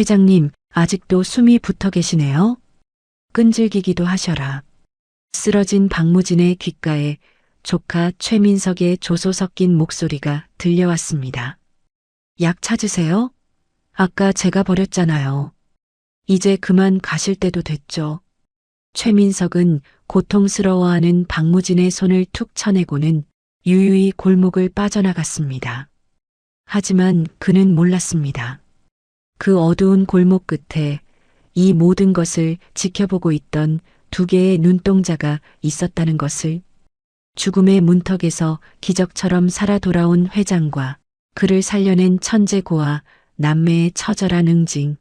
회장님, 아직도 숨이 붙어 계시네요? 끈질기기도 하셔라. 쓰러진 박무진의 귓가에 조카 최민석의 조소 섞인 목소리가 들려왔습니다. 약 찾으세요? 아까 제가 버렸잖아요. 이제 그만 가실 때도 됐죠. 최민석은 고통스러워하는 박무진의 손을 툭 쳐내고는 유유히 골목을 빠져나갔습니다. 하지만 그는 몰랐습니다. 그 어두운 골목 끝에 이 모든 것을 지켜보고 있던 두 개의 눈동자가 있었다는 것을. 죽음의 문턱에서 기적처럼 살아 돌아온 회장과 그를 살려낸 천재 고아 남매의 처절한 응징.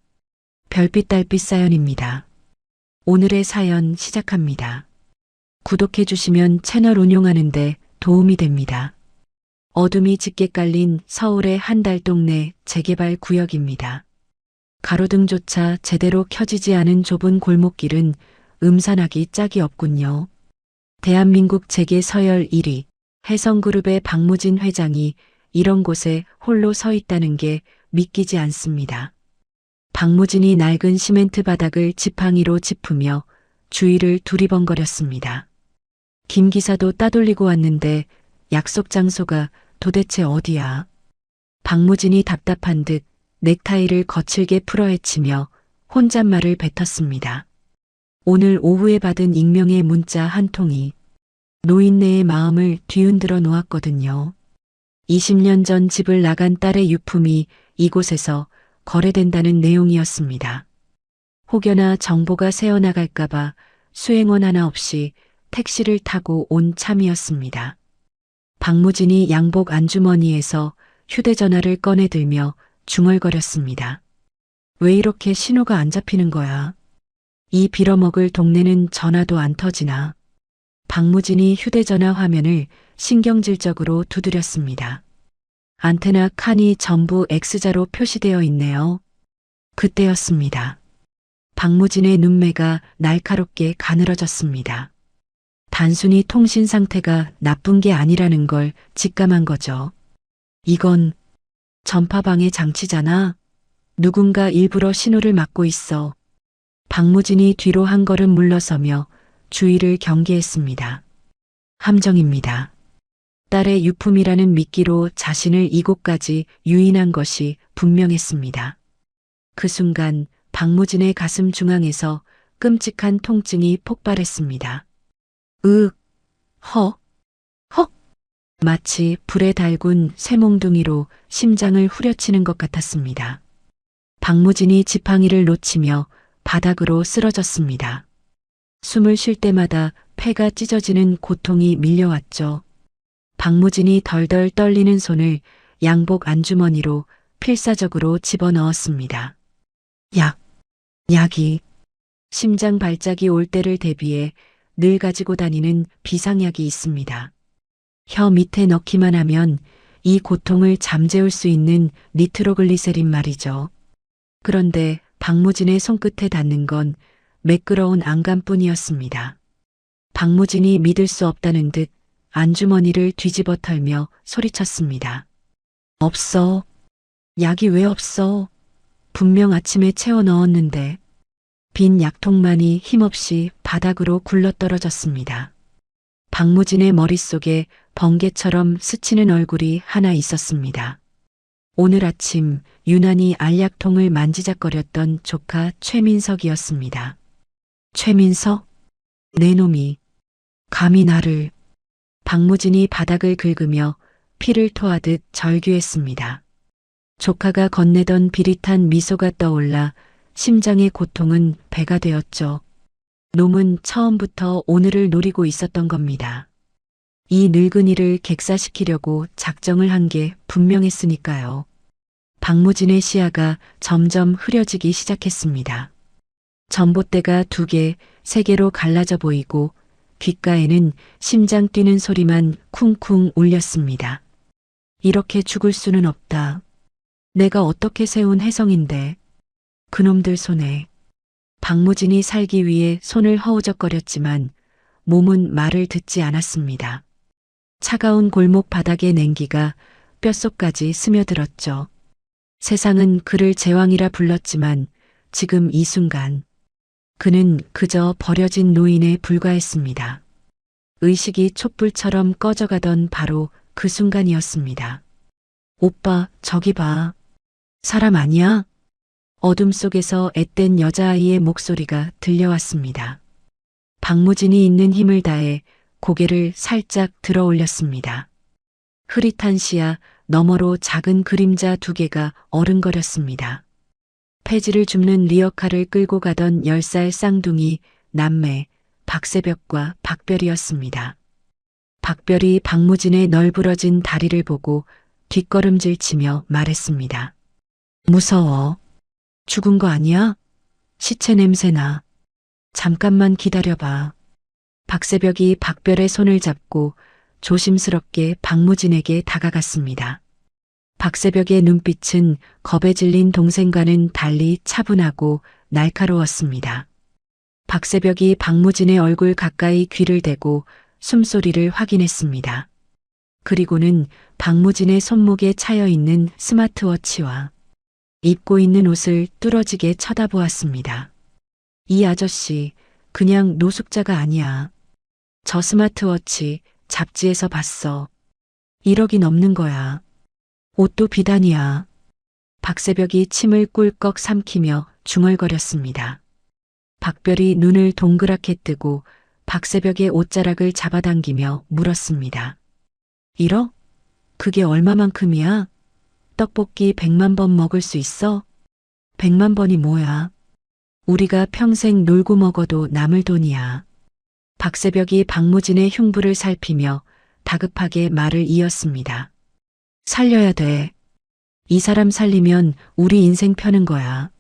별빛 달빛 사연입니다. 오늘의 사연 시작합니다. 구독해 주시면 채널 운용하는데 도움이 됩니다. 어둠이 짙게 깔린 서울의 한 달 동네 재개발 구역입니다. 가로등조차 제대로 켜지지 않은 좁은 골목길은 음산하기 짝이 없군요. 대한민국 재계 서열 1위 해성그룹의 박무진 회장이 이런 곳에 홀로 서 있다는 게 믿기지 않습니다. 박무진이 낡은 시멘트 바닥을 지팡이로 짚으며 주위를 두리번거렸습니다. 김 기사도 따돌리고 왔는데 약속 장소가 도대체 어디야? 박무진이 답답한 듯 넥타이를 거칠게 풀어헤치며 혼잣말을 뱉었습니다. 오늘 오후에 받은 익명의 문자 한 통이 노인네의 마음을 뒤흔들어 놓았거든요. 20년 전 집을 나간 딸의 유품이 이곳에서 거래된다는 내용이었습니다. 혹여나 정보가 새어나갈까봐 수행원 하나 없이 택시를 타고 온 참이었습니다. 박무진이 양복 안주머니에서 휴대전화를 꺼내들며 중얼거렸습니다. 왜 이렇게 신호가 안 잡히는 거야? 이 빌어먹을 동네는 전화도 안 터지나. 박무진이 휴대전화 화면을 신경질적으로 두드렸습니다. 안테나 칸이 전부 X자로 표시되어 있네요. 그때였습니다. 박무진의 눈매가 날카롭게 가늘어졌습니다. 단순히 통신 상태가 나쁜 게 아니라는 걸 직감한 거죠. 이건 전파방해 장치잖아. 누군가 일부러 신호를 막고 있어. 박무진이 뒤로 한 걸음 물러서며 주위를 경계했습니다. 함정입니다. 딸의 유품이라는 미끼로 자신을 이곳까지 유인한 것이 분명했습니다. 그 순간 박무진의 가슴 중앙에서 끔찍한 통증이 폭발했습니다. 헉. 마치 불에 달군 쇠몽둥이로 심장을 후려치는 것 같았습니다. 박무진이 지팡이를 놓치며 바닥으로 쓰러졌습니다. 숨을 쉴 때마다 폐가 찢어지는 고통이 밀려왔죠. 박무진이 덜덜 떨리는 손을 양복 안주머니로 필사적으로 집어넣었습니다. 약이. 심장 발작이 올 때를 대비해 늘 가지고 다니는 비상약이 있습니다. 혀 밑에 넣기만 하면 이 고통을 잠재울 수 있는 니트로글리세린 말이죠. 그런데 박무진의 손끝에 닿는 건 매끄러운 안감뿐이었습니다. 박무진이 믿을 수 없다는 듯 안주머니를 뒤집어 털며 소리쳤습니다. 없어. 약이 왜 없어? 분명 아침에 채워 넣었는데. 빈 약통만이 힘없이 바닥으로 굴러떨어졌습니다. 박무진의 머릿속에 번개처럼 스치는 얼굴이 하나 있었습니다. 오늘 아침 유난히 알약통을 만지작거렸던 조카 최민석이었습니다. 최민석? 내 놈이 감히 나를. 박무진이 바닥을 긁으며 피를 토하듯 절규했습니다. 조카가 건네던 비릿한 미소가 떠올라 심장의 고통은 배가 되었죠. 놈은 처음부터 오늘을 노리고 있었던 겁니다. 이 늙은이를 객사시키려고 작정을 한 게 분명했으니까요. 박무진의 시야가 점점 흐려지기 시작했습니다. 전봇대가 2개, 3개로 갈라져 보이고 귓가에는 심장 뛰는 소리만 쿵쿵 울렸습니다. 이렇게 죽을 수는 없다. 내가 어떻게 세운 혜성인데. 그놈들 손에. 박무진이 살기 위해 손을 허우적거렸지만 몸은 말을 듣지 않았습니다. 차가운 골목 바닥의 냉기가 뼛속까지 스며들었죠. 세상은 그를 제왕이라 불렀지만 지금 이 순간 그는 그저 버려진 노인에 불과했습니다. 의식이 촛불처럼 꺼져가던 바로 그 순간이었습니다. 오빠, 저기 봐. 사람 아니야? 어둠 속에서 앳된 여자아이의 목소리가 들려왔습니다. 박무진이 있는 힘을 다해 고개를 살짝 들어 올렸습니다. 흐릿한 시야 너머로 작은 그림자 두 개가 어른거렸습니다. 폐지를 줍는 리어카를 끌고 가던 10살 쌍둥이 남매 박새벽과 박별이었습니다. 박별이 박무진의 널브러진 다리를 보고 뒷걸음질 치며 말했습니다. 무서워. 죽은 거 아니야? 시체 냄새나. 잠깐만 기다려봐. 박새벽이 박별의 손을 잡고 조심스럽게 박무진에게 다가갔습니다. 박새벽의 눈빛은 겁에 질린 동생과는 달리 차분하고 날카로웠습니다. 박새벽이 박무진의 얼굴 가까이 귀를 대고 숨소리를 확인했습니다. 그리고는 박무진의 손목에 차여 있는 스마트워치와 입고 있는 옷을 뚫어지게 쳐다보았습니다. 이 아저씨 그냥 노숙자가 아니야. 저 스마트워치 잡지에서 봤어. 1억이 넘는 거야. 옷도 비단이야. 박새벽이 침을 꿀꺽 삼키며 중얼거렸습니다. 박별이 눈을 동그랗게 뜨고 박새벽의 옷자락을 잡아당기며 물었습니다. 1억? 그게 얼마만큼이야? 떡볶이 100만 번 먹을 수 있어? 100만 번이 뭐야? 우리가 평생 놀고 먹어도 남을 돈이야. 박새벽이 박무진의 흉부를 살피며 다급하게 말을 이었습니다. 살려야 돼. 이 사람 살리면 우리 인생 펴는 거야.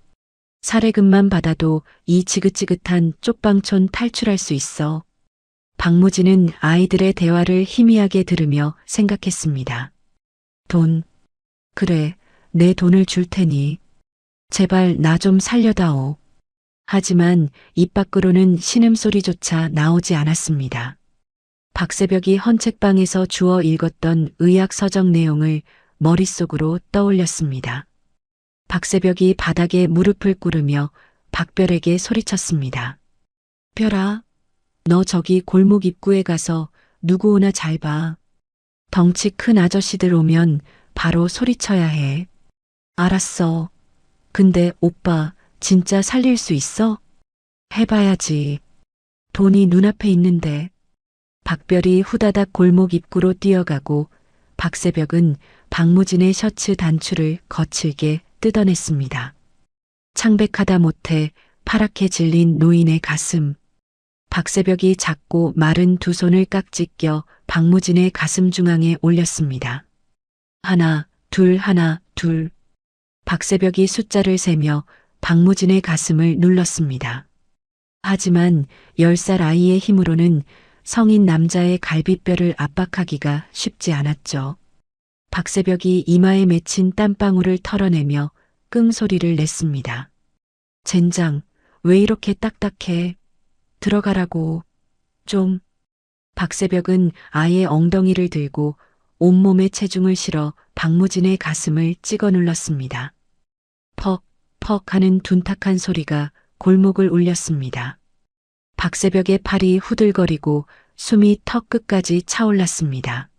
사례금만 받아도 이 지긋지긋한 쪽방촌 탈출할 수 있어. 박무진은 아이들의 대화를 희미하게 들으며 생각했습니다. 돈. 그래, 내 돈을 줄 테니. 제발 나 좀 살려다오. 하지만 입 밖으로는 신음소리조차 나오지 않았습니다. 박새벽이 헌책방에서 주워 읽었던 의학 서적 내용을 머릿속으로 떠올렸습니다. 박새벽이 바닥에 무릎을 꿇으며 박별에게 소리쳤습니다. 별아, 너 저기 골목 입구에 가서 누구 오나 잘 봐. 덩치 큰 아저씨들 오면 바로 소리쳐야 해. 알았어. 근데 오빠 진짜 살릴 수 있어? 해봐야지. 돈이 눈앞에 있는데. 박별이 후다닥 골목 입구로 뛰어가고 박새벽은 박무진의 셔츠 단추를 거칠게 뜯어냈습니다. 창백하다 못해 파랗게 질린 노인의 가슴. 박새벽이 작고 마른 두 손을 깍지 껴 박무진의 가슴 중앙에 올렸습니다. 하나, 둘. 박새벽이 숫자를 세며 박무진의 가슴을 눌렀습니다. 하지만 10살 아이의 힘으로는 성인 남자의 갈비뼈를 압박하기가 쉽지 않았죠. 박새벽이 이마에 맺힌 땀방울을 털어내며 끙소리를 냈습니다. 젠장, 왜 이렇게 딱딱해? 들어가라고. 좀. 박새벽은 아이의 엉덩이를 들고 온몸에 체중을 실어 박무진의 가슴을 찍어 눌렀습니다. 퍽, 퍽 하는 둔탁한 소리가 골목을 울렸습니다. 박새벽의 팔이 후들거리고 숨이 턱 끝까지 차올랐습니다.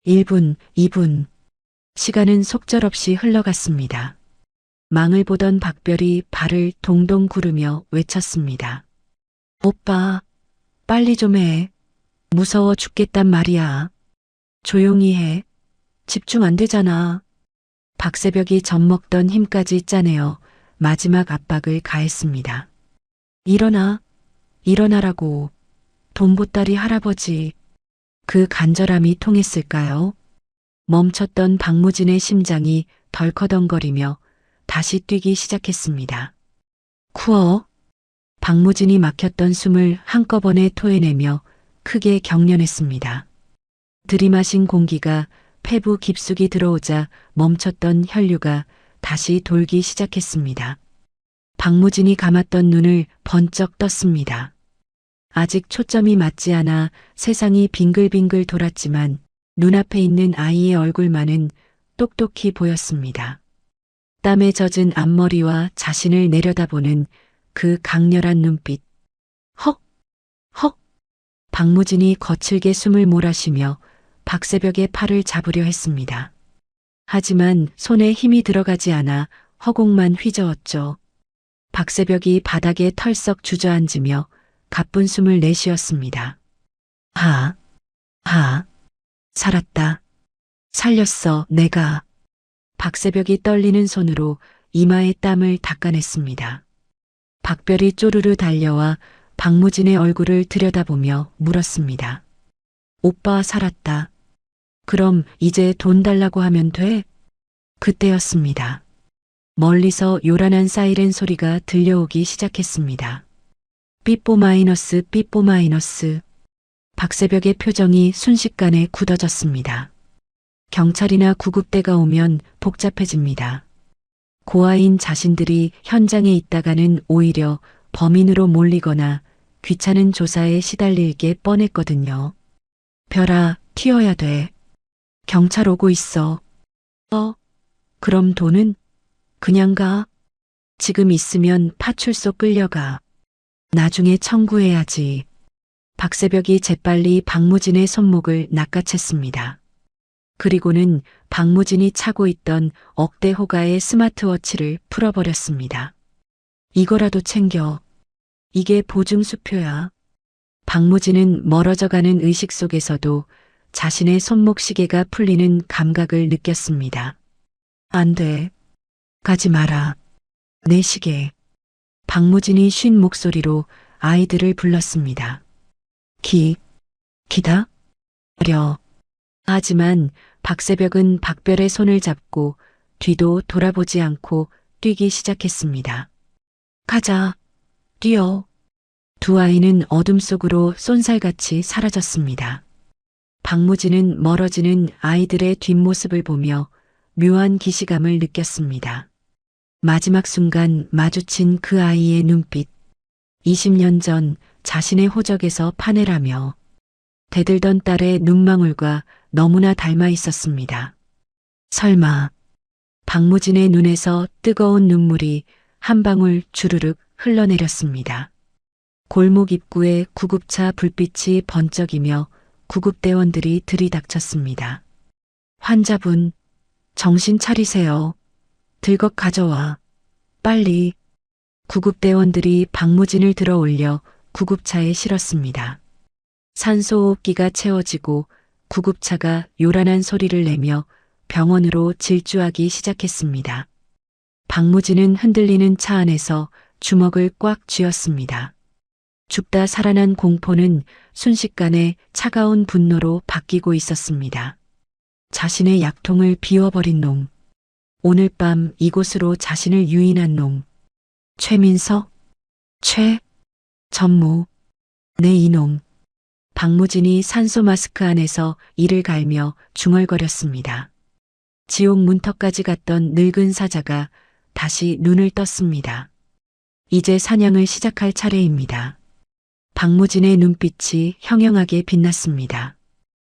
1분, 2분. 시간은 속절없이 흘러갔습니다. 망을 보던 박별이 발을 동동 구르며 외쳤습니다. 오빠, 빨리 좀 해. 무서워 죽겠단 말이야. 조용히 해. 집중 안 되잖아. 박새벽이 젖먹던 힘까지 짜내어 마지막 압박을 가했습니다. 일어나. 일어나라고. 돈보따리 할아버지. 그 간절함이 통했을까요? 멈췄던 박무진의 심장이 덜커덩거리며 다시 뛰기 시작했습니다. 쿠어. 박무진이 막혔던 숨을 한꺼번에 토해내며 크게 경련했습니다. 들이마신 공기가 폐부 깊숙이 들어오자 멈췄던 혈류가 다시 돌기 시작했습니다. 박무진이 감았던 눈을 번쩍 떴습니다. 아직 초점이 맞지 않아 세상이 빙글빙글 돌았지만 눈앞에 있는 아이의 얼굴만은 똑똑히 보였습니다. 땀에 젖은 앞머리와 자신을 내려다보는 그 강렬한 눈빛. 헉! 헉! 박무진이 거칠게 숨을 몰아쉬며 박새벽의 팔을 잡으려 했습니다. 하지만 손에 힘이 들어가지 않아 허공만 휘저었죠. 박새벽이 바닥에 털썩 주저앉으며 가쁜 숨을 내쉬었습니다. 하, 살았다. 살렸어, 내가. 박새벽이 떨리는 손으로 이마의 땀을 닦아냈습니다. 박별이 쪼르르 달려와 박무진의 얼굴을 들여다보며 물었습니다. 오빠 살았다. 그럼 이제 돈 달라고 하면 돼? 그때였습니다. 멀리서 요란한 사이렌 소리가 들려오기 시작했습니다. 삐뽀 마이너스 삐뽀 마이너스. 박새벽의 표정이 순식간에 굳어졌습니다. 경찰이나 구급대가 오면 복잡해집니다. 고아인 자신들이 현장에 있다가는 오히려 범인으로 몰리거나 귀찮은 조사에 시달릴 게 뻔했거든요. 별아, 튀어야 돼. 경찰 오고 있어. 그럼 돈은? 그냥 가. 지금 있으면 파출소 끌려가. 나중에 청구해야지. 박새벽이 재빨리 박무진의 손목을 낚아챘습니다. 그리고는 박무진이 차고 있던 억대 호가의 스마트워치를 풀어버렸습니다. 이거라도 챙겨. 이게 보증수표야. 박무진은 멀어져가는 의식 속에서도 자신의 손목 시계가 풀리는 감각을 느꼈습니다. 안 돼. 가지 마라. 내 시계. 박무진이 쉰 목소리로 아이들을 불렀습니다. 기다려. 하지만 박새벽은 박별의 손을 잡고 뒤도 돌아보지 않고 뛰기 시작했습니다. 가자. 뛰어. 두 아이는 어둠 속으로 쏜살같이 사라졌습니다. 박무진은 멀어지는 아이들의 뒷모습을 보며 묘한 기시감을 느꼈습니다. 마지막 순간 마주친 그 아이의 눈빛. 20년 전 자신의 호적에서 파내라며 대들던 딸의 눈망울과 너무나 닮아 있었습니다. 설마. 박무진의 눈에서 뜨거운 눈물이 한 방울 주르륵 흘러내렸습니다. 골목 입구에 구급차 불빛이 번쩍이며 구급대원들이 들이닥쳤습니다. 환자분, 정신 차리세요. 들것 가져와. 빨리. 구급대원들이 박무진을 들어 올려 구급차에 실었습니다. 산소호흡기가 채워지고 구급차가 요란한 소리를 내며 병원으로 질주하기 시작했습니다. 박무진은 흔들리는 차 안에서 주먹을 꽉 쥐었습니다. 죽다 살아난 공포는 순식간에 차가운 분노로 바뀌고 있었습니다. 자신의 약통을 비워버린 놈. 오늘 밤 이곳으로 자신을 유인한 놈. 최민석? 전무. 내 이놈. 박무진이 산소 마스크 안에서 이를 갈며 중얼거렸습니다. 지옥 문턱까지 갔던 늙은 사자가 다시 눈을 떴습니다. 이제 사냥을 시작할 차례입니다. 박무진의 눈빛이 형형하게 빛났습니다.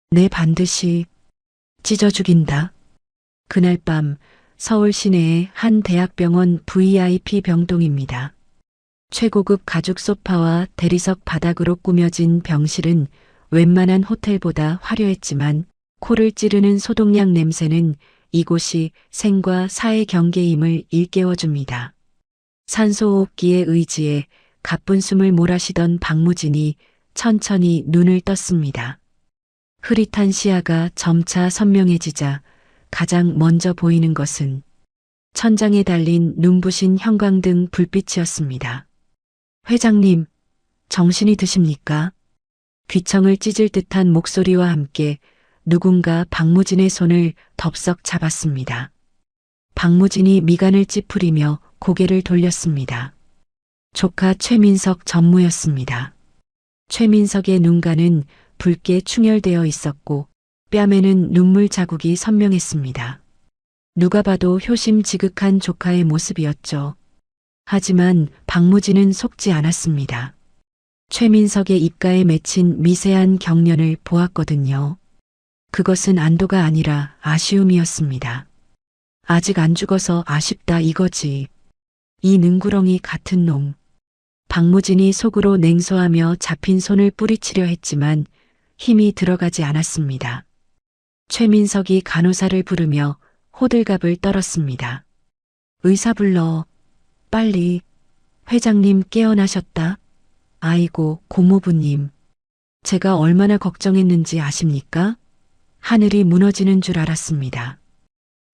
내 반드시 찢어 죽인다. 그날 밤 서울 시내의 한 대학병원 VIP 병동입니다. 최고급 가죽 소파와 대리석 바닥으로 꾸며진 병실은 웬만한 호텔보다 화려했지만 코를 찌르는 소독약 냄새는 이곳이 생과 사의 경계임을 일깨워줍니다. 산소호흡기의 의지에 가쁜 숨을 몰아쉬던 박무진이 천천히 눈을 떴습니다. 흐릿한 시야가 점차 선명해지자 가장 먼저 보이는 것은 천장에 달린 눈부신 형광등 불빛이었습니다. 회장님, 정신이 드십니까? 귀청을 찢을 듯한 목소리와 함께 누군가 박무진의 손을 덥석 잡았습니다. 박무진이 미간을 찌푸리며 고개를 돌렸습니다. 조카 최민석 전무였습니다. 최민석의 눈가는 붉게 충혈되어 있었고 뺨에는 눈물 자국이 선명했습니다. 누가 봐도 효심 지극한 조카의 모습이었죠. 하지만 박무진은 속지 않았습니다. 최민석의 입가에 맺힌 미세한 경련을 보았거든요. 그것은 안도가 아니라 아쉬움이었습니다. 아직 안 죽어서 아쉽다 이거지. 이 능구렁이 같은 놈. 박무진이 속으로 냉소하며 잡힌 손을 뿌리치려 했지만 힘이 들어가지 않았습니다. 최민석이 간호사를 부르며 호들갑을 떨었습니다. 의사 불러. 빨리. 회장님 깨어나셨다. 아이고, 고모부님. 제가 얼마나 걱정했는지 아십니까? 하늘이 무너지는 줄 알았습니다.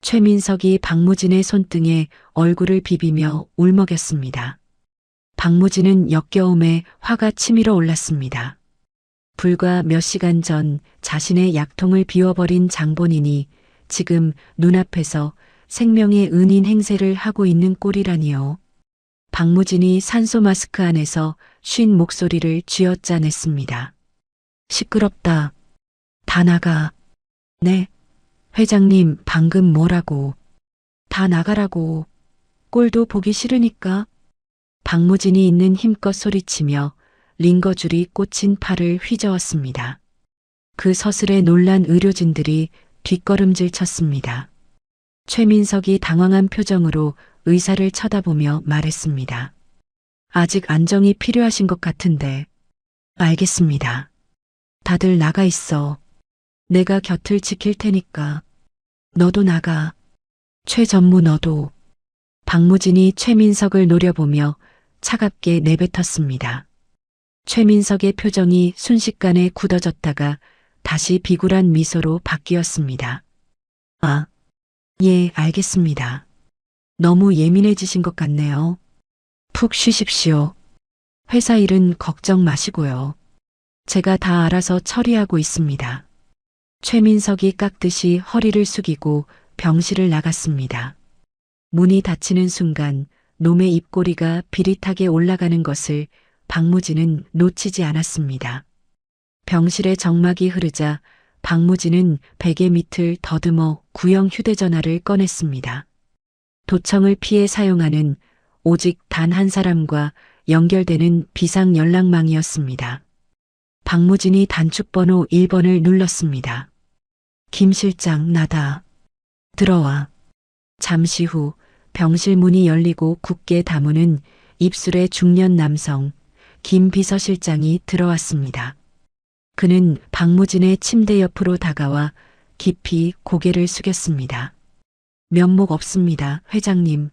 최민석이 박무진의 손등에 얼굴을 비비며 울먹였습니다. 박무진은 역겨움에 화가 치밀어 올랐습니다. 불과 몇 시간 전 자신의 약통을 비워버린 장본인이 지금 눈앞에서 생명의 은인 행세를 하고 있는 꼴이라니요. 박무진이 산소 마스크 안에서 쉰 목소리를 쥐어짜냈습니다. 시끄럽다. 다 나가. 네. 회장님 방금 뭐라고. 다 나가라고. 꼴도 보기 싫으니까. 박무진이 있는 힘껏 소리치며 링거줄이 꽂힌 팔을 휘저었습니다. 그 서슬에 놀란 의료진들이 뒷걸음질 쳤습니다. 최민석이 당황한 표정으로 의사를 쳐다보며 말했습니다. 아직 안정이 필요하신 것 같은데. 알겠습니다. 다들 나가 있어. 내가 곁을 지킬 테니까. 너도 나가. 최 전무 너도. 박무진이 최민석을 노려보며 차갑게 내뱉었습니다. 최민석의 표정이 순식간에 굳어졌다가 다시 비굴한 미소로 바뀌었습니다. 아, 예, 알겠습니다. 너무 예민해지신 것 같네요. 푹 쉬십시오. 회사 일은 걱정 마시고요. 제가 다 알아서 처리하고 있습니다. 최민석이 깍듯이 허리를 숙이고 병실을 나갔습니다. 문이 닫히는 순간 놈의 입꼬리가 비릿하게 올라가는 것을 박무진은 놓치지 않았습니다. 병실에 정막이 흐르자 박무진은 베개 밑을 더듬어 구형 휴대전화를 꺼냈습니다. 도청을 피해 사용하는 오직 단 한 사람과 연결되는 비상 연락망이었습니다. 박무진이 단축번호 1번을 눌렀습니다. 김 실장 나다. 들어와. 잠시 후 병실 문이 열리고 굳게 다무는 입술의 중년 남성 김 비서실장이 들어왔습니다. 그는 박무진의 침대 옆으로 다가와 깊이 고개를 숙였습니다. 면목 없습니다, 회장님.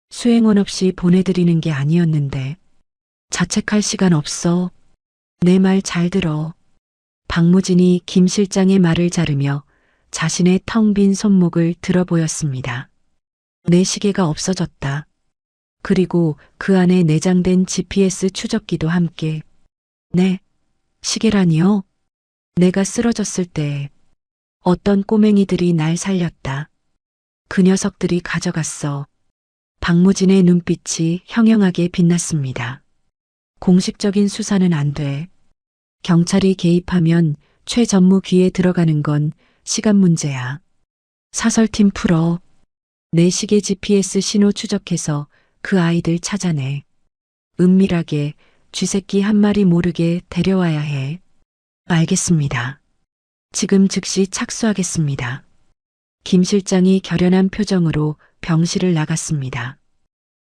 수행원 없이 보내드리는 게 아니었는데. 자책할 시간 없어. 내 말 잘 들어. 박무진이 김 실장의 말을 자르며 자신의 텅 빈 손목을 들어 보였습니다. 내 시계가 없어졌다. 그리고 그 안에 내장된 GPS 추적기도 함께. 네, 시계라니요? 내가 쓰러졌을 때 어떤 꼬맹이들이 날 살렸다. 그 녀석들이 가져갔어. 박무진의 눈빛이 형형하게 빛났습니다. 공식적인 수사는 안 돼. 경찰이 개입하면 최 전무 귀에 들어가는 건 시간 문제야. 사설팀 풀어. 내 시계 GPS 신호 추적해서 그 아이들 찾아내. 은밀하게 쥐새끼 한 마리 모르게 데려와야 해. 알겠습니다. 지금 즉시 착수하겠습니다. 김 실장이 결연한 표정으로 병실을 나갔습니다.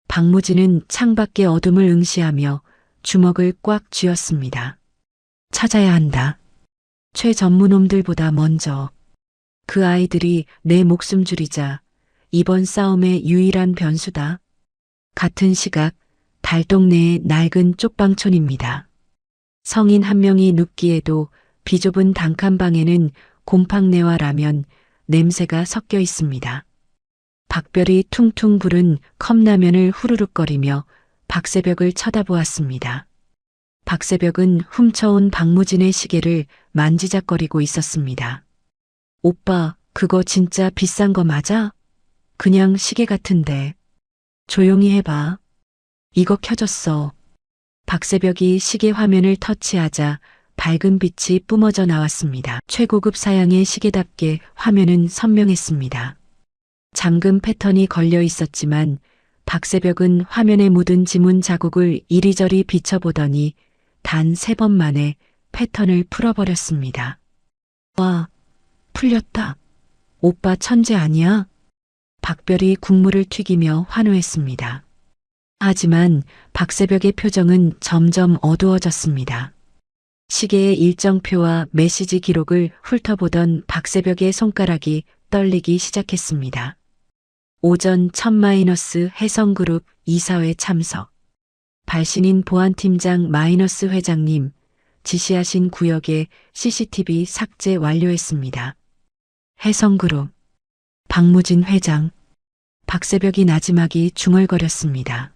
박무진은 창밖의 어둠을 응시하며 주먹을 꽉 쥐었습니다. 찾아야 한다. 최 전무놈들보다 먼저. 그 아이들이 내 목숨줄이자 이번 싸움의 유일한 변수다. 같은 시각 달동네의 낡은 쪽방촌입니다. 성인 한 명이 눕기에도 비좁은 단칸방에는 곰팡내와 라면, 냄새가 섞여 있습니다. 박별이 퉁퉁 부른 컵라면을 후루룩거리며 박새벽을 쳐다보았습니다. 박새벽은 훔쳐온 박무진의 시계를 만지작거리고 있었습니다. 오빠, 그거 진짜 비싼 거 맞아? 그냥 시계 같은데. 조용히 해봐. 이거 켜졌어. 박새벽이 시계 화면을 터치하자 밝은 빛이 뿜어져 나왔습니다. 최고급 사양의 시계답게 화면은 선명했습니다. 잠금 패턴이 걸려 있었지만 박새벽은 화면에 묻은 지문 자국을 이리저리 비춰보더니 단 3번 만에 패턴을 풀어버렸습니다. 와, 풀렸다. 오빠 천재 아니야? 박별이 국물을 튀기며 환호했습니다. 하지만 박새벽의 표정은 점점 어두워졌습니다. 시계의 일정표와 메시지 기록을 훑어보던 박새벽의 손가락이 떨리기 시작했습니다. 오전 1000- 해성그룹 이사회 참석. 발신인 보안팀장 마이너스 회장님, 지시하신 구역의 CCTV 삭제 완료했습니다. 해성그룹. 박무진 회장. 박새벽이 나지막이 중얼거렸습니다.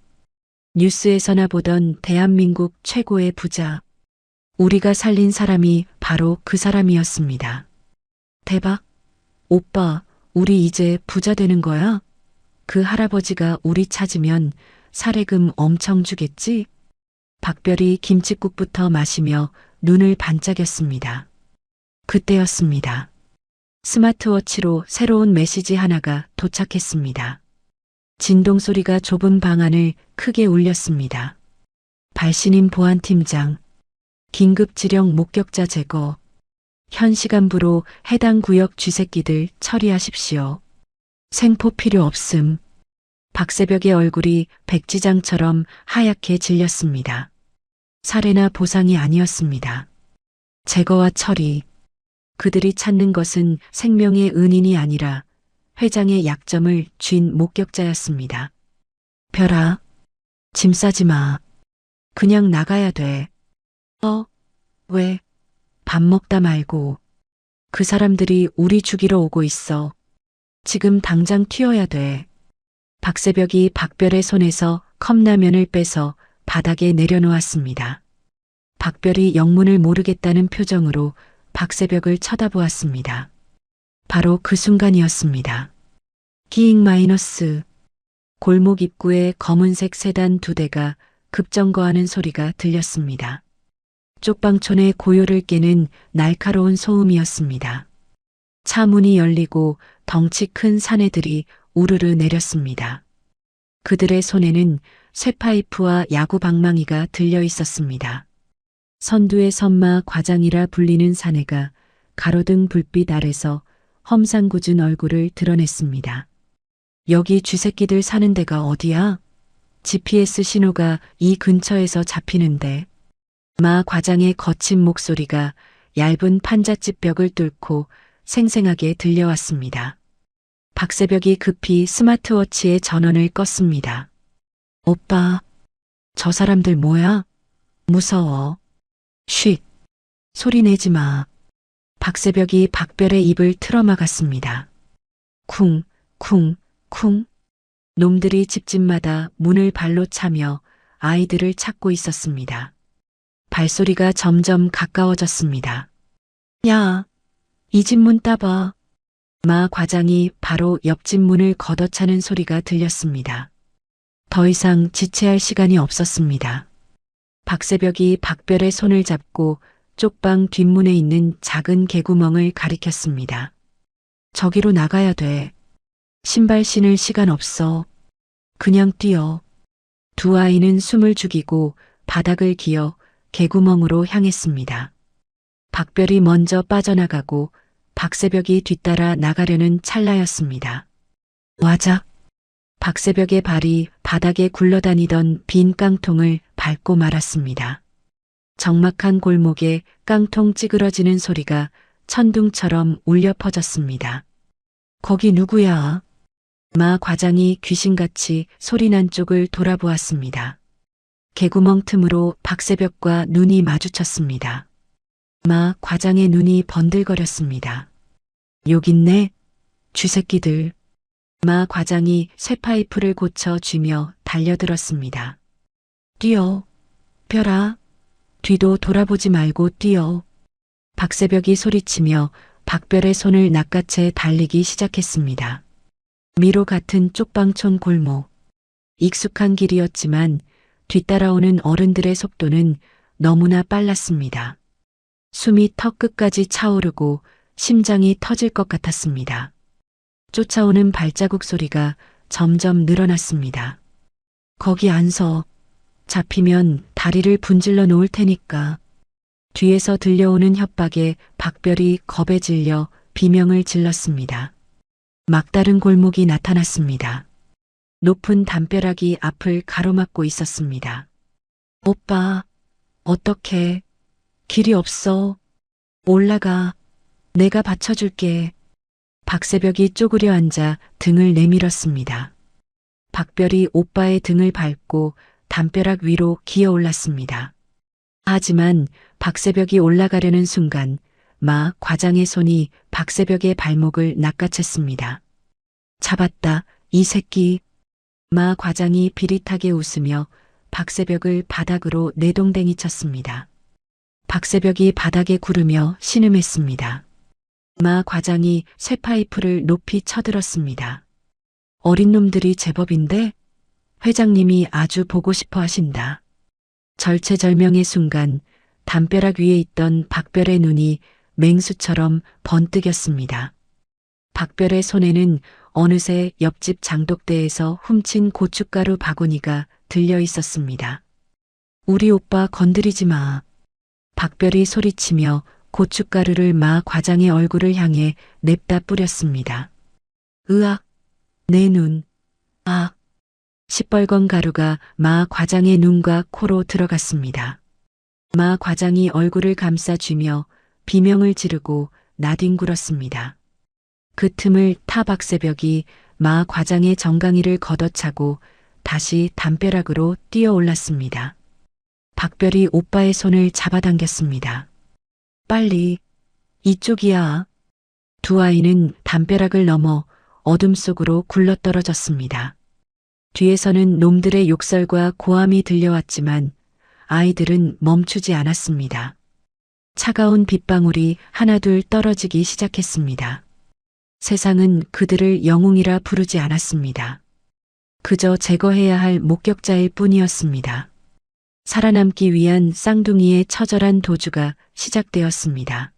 뉴스에서나 보던 대한민국 최고의 부자. 우리가 살린 사람이 바로 그 사람이었습니다. 대박. 오빠, 우리 이제 부자 되는 거야? 그 할아버지가 우리 찾으면 사례금 엄청 주겠지? 박별이 김칫국부터 마시며 눈을 반짝였습니다. 그때였습니다. 스마트워치로 새로운 메시지 하나가 도착했습니다. 진동 소리가 좁은 방 안을 크게 울렸습니다. 발신인 보안팀장. 긴급 지령 목격자 제거. 현 시간부로 해당 구역 쥐새끼들 처리하십시오. 생포 필요 없음. 박새벽의 얼굴이 백지장처럼 하얗게 질렸습니다. 살해나 보상이 아니었습니다. 제거와 처리. 그들이 찾는 것은 생명의 은인이 아니라 회장의 약점을 쥔 목격자였습니다. 별아, 짐 싸지 마. 그냥 나가야 돼. 왜? 밥 먹다 말고. 그 사람들이 우리 죽이러 오고 있어. 지금 당장 튀어야 돼. 박새벽이 박별의 손에서 컵라면을 빼서 바닥에 내려놓았습니다. 박별이 영문을 모르겠다는 표정으로 박새벽을 쳐다보았습니다. 바로 그 순간이었습니다. 기잉 마이너스. 골목 입구에 검은색 세단 2대가 급정거하는 소리가 들렸습니다. 쪽방촌의 고요를 깨는 날카로운 소음이었습니다. 차 문이 열리고 덩치 큰 사내들이 우르르 내렸습니다. 그들의 손에는 쇠파이프와 야구 방망이가 들려 있었습니다. 선두의 선마 과장이라 불리는 사내가 가로등 불빛 아래서 험상궂은 얼굴을 드러냈습니다. 여기 쥐새끼들 사는 데가 어디야? GPS 신호가 이 근처에서 잡히는데. 마 과장의 거친 목소리가 얇은 판잣집 벽을 뚫고 생생하게 들려왔습니다. 박새벽이 급히 스마트워치의 전원을 껐습니다. 오빠, 저 사람들 뭐야? 무서워. 쉿. 소리 내지 마. 박새벽이 박별의 입을 틀어막았습니다. 쿵, 쿵, 쿵. 놈들이 집집마다 문을 발로 차며 아이들을 찾고 있었습니다. 발소리가 점점 가까워졌습니다. 야, 이 집 문 따봐. 마 과장이 바로 옆집 문을 걷어차는 소리가 들렸습니다. 더 이상 지체할 시간이 없었습니다. 박새벽이 박별의 손을 잡고 쪽방 뒷문에 있는 작은 개구멍을 가리켰습니다. 저기로 나가야 돼. 신발 신을 시간 없어. 그냥 뛰어. 두 아이는 숨을 죽이고 바닥을 기어 개구멍으로 향했습니다. 박별이 먼저 빠져나가고 박새벽이 뒤따라 나가려는 찰나였습니다. 와작. 박새벽의 발이 바닥에 굴러다니던 빈 깡통을 밟고 말았습니다. 적막한 골목에 깡통 찌그러지는 소리가 천둥처럼 울려 퍼졌습니다. 거기 누구야? 마 과장이 귀신같이 소리난 쪽을 돌아보았습니다. 개구멍 틈으로 박새벽과 눈이 마주쳤습니다. 마 과장의 눈이 번들거렸습니다. 욕 있네? 쥐새끼들. 마 과장이 쇠파이프를 고쳐 쥐며 달려들었습니다. 뛰어. 별아. 뒤도 돌아보지 말고 뛰어. 박새벽이 소리치며 박별의 손을 낚아채 달리기 시작했습니다. 미로 같은 쪽방촌 골목. 익숙한 길이었지만 뒤따라오는 어른들의 속도는 너무나 빨랐습니다. 숨이 턱 끝까지 차오르고 심장이 터질 것 같았습니다. 쫓아오는 발자국 소리가 점점 늘어났습니다. 거기 안 서. 잡히면 다리를 분질러 놓을 테니까. 뒤에서 들려오는 협박에 박별이 겁에 질려 비명을 질렀습니다. 막다른 골목이 나타났습니다. 높은 담벼락이 앞을 가로막고 있었습니다. 오빠, 어떡해. 길이 없어. 올라가. 내가 받쳐줄게. 박새벽이 쪼그려 앉아 등을 내밀었습니다. 박별이 오빠의 등을 밟고 담벼락 위로 기어 올랐습니다. 하지만 박새벽이 올라가려는 순간 마 과장의 손이 박새벽의 발목을 낚아챘습니다. 잡았다, 이 새끼. 마 과장이 비릿하게 웃으며 박새벽을 바닥으로 내동댕이 쳤습니다. 박새벽이 바닥에 구르며 신음했습니다. 마 과장이 쇠파이프를 높이 쳐들었습니다. 어린 놈들이 제법인데? 회장님이 아주 보고 싶어 하신다. 절체절명의 순간 담벼락 위에 있던 박별의 눈이 맹수처럼 번뜩였습니다. 박별의 손에는 어느새 옆집 장독대에서 훔친 고춧가루 바구니가 들려 있었습니다. 우리 오빠 건드리지 마. 박별이 소리치며 고춧가루를 마 과장의 얼굴을 향해 냅다 뿌렸습니다. 으악, 내 눈. 아. 시뻘건 가루가 마 과장의 눈과 코로 들어갔습니다. 마 과장이 얼굴을 감싸쥐며 비명을 지르고 나뒹굴었습니다. 그 틈을 타 박새벽이 마 과장의 정강이를 걷어차고 다시 담벼락으로 뛰어 올랐습니다. 박별이 오빠의 손을 잡아당겼습니다. 빨리, 이쪽이야. 두 아이는 담벼락을 넘어 어둠 속으로 굴러떨어졌습니다. 뒤에서는 놈들의 욕설과 고함이 들려왔지만 아이들은 멈추지 않았습니다. 차가운 빗방울이 하나둘 떨어지기 시작했습니다. 세상은 그들을 영웅이라 부르지 않았습니다. 그저 제거해야 할 목격자일 뿐이었습니다. 살아남기 위한 쌍둥이의 처절한 도주가 시작되었습니다.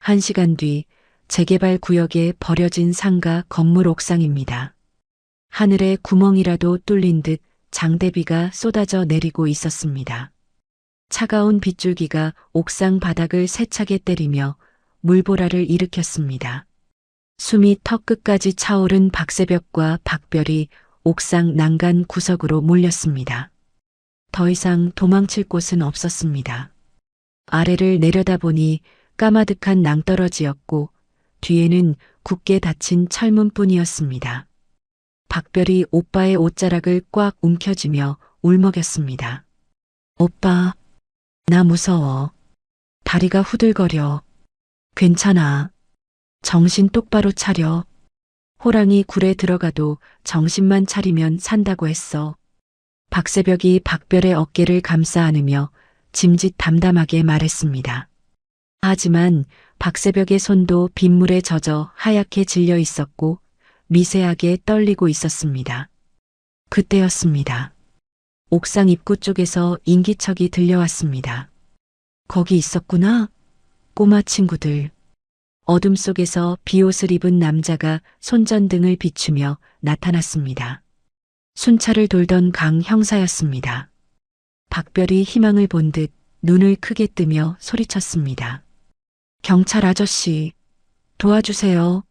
1시간 뒤 재개발 구역에 버려진 상가 건물 옥상입니다. 하늘에 구멍이라도 뚫린 듯 장대비가 쏟아져 내리고 있었습니다. 차가운 빗줄기가 옥상 바닥을 세차게 때리며 물보라를 일으켰습니다. 숨이 턱끝까지 차오른 박새벽과 박별이 옥상 난간 구석으로 몰렸습니다. 더 이상 도망칠 곳은 없었습니다. 아래를 내려다보니 까마득한 낭떠러지였고 뒤에는 굳게 닫힌 철문뿐이었습니다. 박별이 오빠의 옷자락을 꽉 움켜쥐며 울먹였습니다. 오빠, 나 무서워. 다리가 후들거려. 괜찮아. 정신 똑바로 차려. 호랑이 굴에 들어가도 정신만 차리면 산다고 했어. 박새벽이 박별의 어깨를 감싸 안으며 짐짓 담담하게 말했습니다. 하지만 박새벽의 손도 빗물에 젖어 하얗게 질려 있었고 미세하게 떨리고 있었습니다. 그때였습니다. 옥상 입구 쪽에서 인기척이 들려왔습니다. 거기 있었구나, 꼬마 친구들. 어둠 속에서 비옷을 입은 남자가 손전등을 비추며 나타났습니다. 순찰을 돌던 강 형사였습니다. 박별이 희망을 본 듯 눈을 크게 뜨며 소리쳤습니다. 경찰 아저씨, 도와주세요.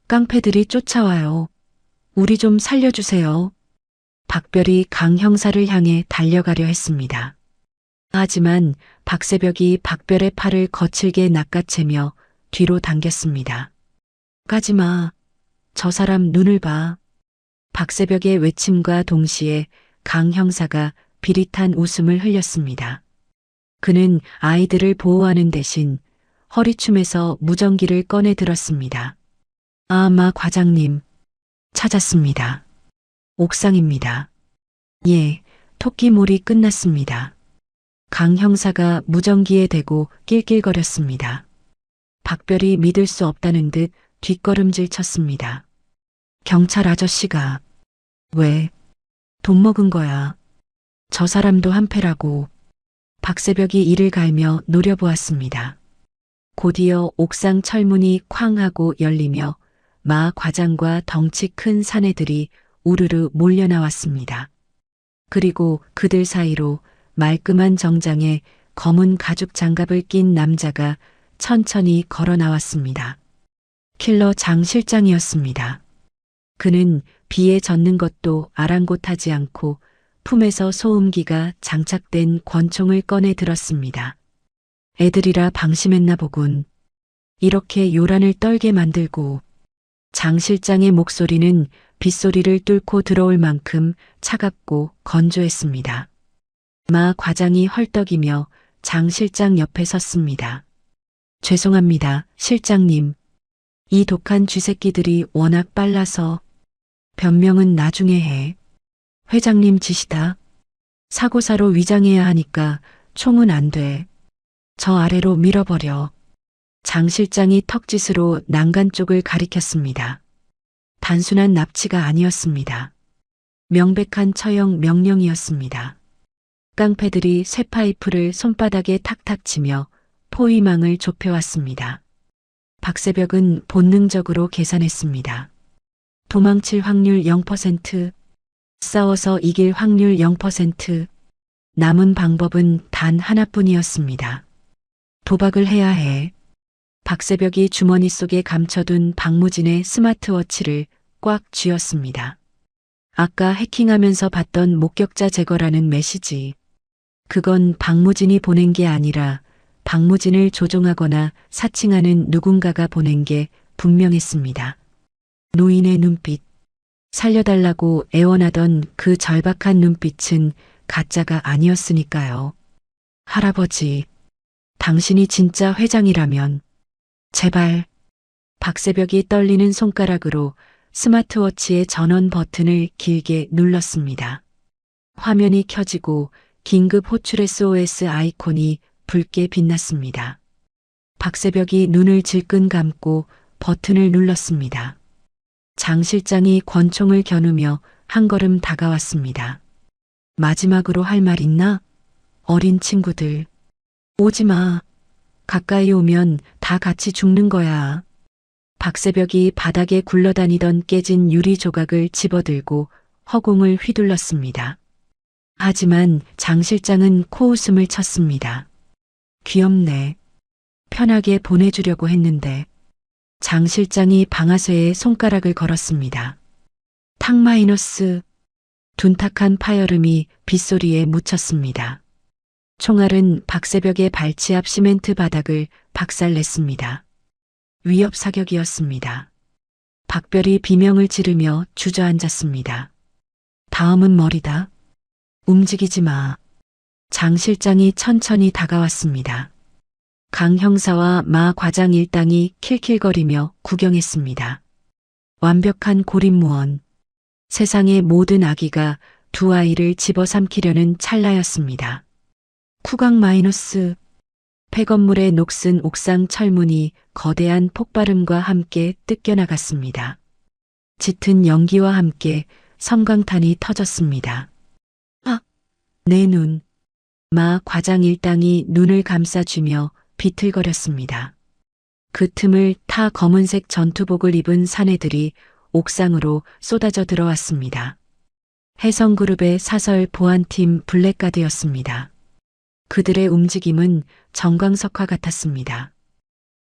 깡패들이 쫓아와요. 우리 좀 살려주세요. 박별이 강 형사를 향해 달려가려 했습니다. 하지만 박새벽이 박별의 팔을 거칠게 낚아채며 뒤로 당겼습니다. 가지마. 저 사람 눈을 봐. 박새벽의 외침과 동시에 강 형사가 비릿한 웃음을 흘렸습니다. 그는 아이들을 보호하는 대신 허리춤에서 무전기를 꺼내 들었습니다. 마 과장님, 찾았습니다. 옥상입니다. 예, 토끼몰이 끝났습니다. 강 형사가 무전기에 대고 낄낄거렸습니다. 박별이 믿을 수 없다는 듯 뒷걸음질 쳤습니다. 경찰 아저씨가 왜? 돈 먹은 거야. 저 사람도 한패라고. 박새벽이 이를 갈며 노려보았습니다. 곧이어 옥상 철문이 쾅 하고 열리며 마 과장과 덩치 큰 사내들이 우르르 몰려 나왔습니다. 그리고 그들 사이로 말끔한 정장에 검은 가죽 장갑을 낀 남자가 천천히 걸어 나왔습니다. 킬러 장 실장이었습니다. 그는 비에 젖는 것도 아랑곳하지 않고 품에서 소음기가 장착된 권총을 꺼내 들었습니다. 애들이라 방심했나 보군. 이렇게 요란을 떨게 만들고. 장 실장의 목소리는 빗소리를 뚫고 들어올 만큼 차갑고 건조했습니다. 마 과장이 헐떡이며 장 실장 옆에 섰습니다. 죄송합니다, 실장님. 이 독한 쥐새끼들이 워낙 빨라서. 변명은 나중에 해. 회장님 지시다. 사고사로 위장해야 하니까 총은 안 돼. 저 아래로 밀어버려. 장 실장이 턱짓으로 난간 쪽을 가리켰습니다. 단순한 납치가 아니었습니다. 명백한 처형 명령이었습니다. 깡패들이 쇠파이프를 손바닥에 탁탁 치며 포위망을 좁혀왔습니다. 박새벽은 본능적으로 계산했습니다. 도망칠 확률 0%, 싸워서 이길 확률 0%, 남은 방법은 단 하나뿐이었습니다. 도박을 해야 해. 박새벽이 주머니 속에 감춰둔 박무진의 스마트워치를 꽉 쥐었습니다. 아까 해킹하면서 봤던 목격자 제거라는 메시지. 그건 박무진이 보낸 게 아니라 박무진을 조종하거나 사칭하는 누군가가 보낸 게 분명했습니다. 노인의 눈빛. 살려달라고 애원하던 그 절박한 눈빛은 가짜가 아니었으니까요. 할아버지, 당신이 진짜 회장이라면 제발. 박새벽이 떨리는 손가락으로 스마트워치의 전원 버튼을 길게 눌렀습니다. 화면이 켜지고 긴급 호출 SOS 아이콘이 붉게 빛났습니다. 박새벽이 눈을 질끈 감고 버튼을 눌렀습니다. 장 실장이 권총을 겨누며 한 걸음 다가왔습니다. 마지막으로 할 말 있나? 어린 친구들. 오지 마. 가까이 오면 다 같이 죽는 거야. 박새벽이 바닥에 굴러다니던 깨진 유리 조각을 집어들고 허공을 휘둘렀습니다. 하지만 장 실장은 코웃음을 쳤습니다. 귀엽네. 편하게 보내주려고 했는데. 장 실장이 방아쇠에 손가락을 걸었습니다. 탁 마이너스. 둔탁한 파열음이 빗소리에 묻혔습니다. 총알은 박새벽의 발치 앞 시멘트 바닥을 박살냈습니다. 위협 사격이었습니다. 박별이 비명을 지르며 주저앉았습니다. 다음은 머리다. 움직이지 마. 장 실장이 천천히 다가왔습니다. 강 형사와 마 과장 일당이 킬킬거리며 구경했습니다. 완벽한 고립무원. 세상의 모든 악의가 두 아이를 집어삼키려는 찰나였습니다. 쿠강 마이너스. 폐건물의 녹슨 옥상 철문이 거대한 폭발음과 함께 뜯겨나갔습니다. 짙은 연기와 함께 섬광탄이 터졌습니다. 아! 내 눈. 마 과장 일당이 눈을 감싸쥐며 비틀거렸습니다. 그 틈을 타 검은색 전투복을 입은 사내들이 옥상으로 쏟아져 들어왔습니다. 해성그룹의 사설 보안팀 블랙가드였습니다. 그들의 움직임은 정광석화 같았습니다.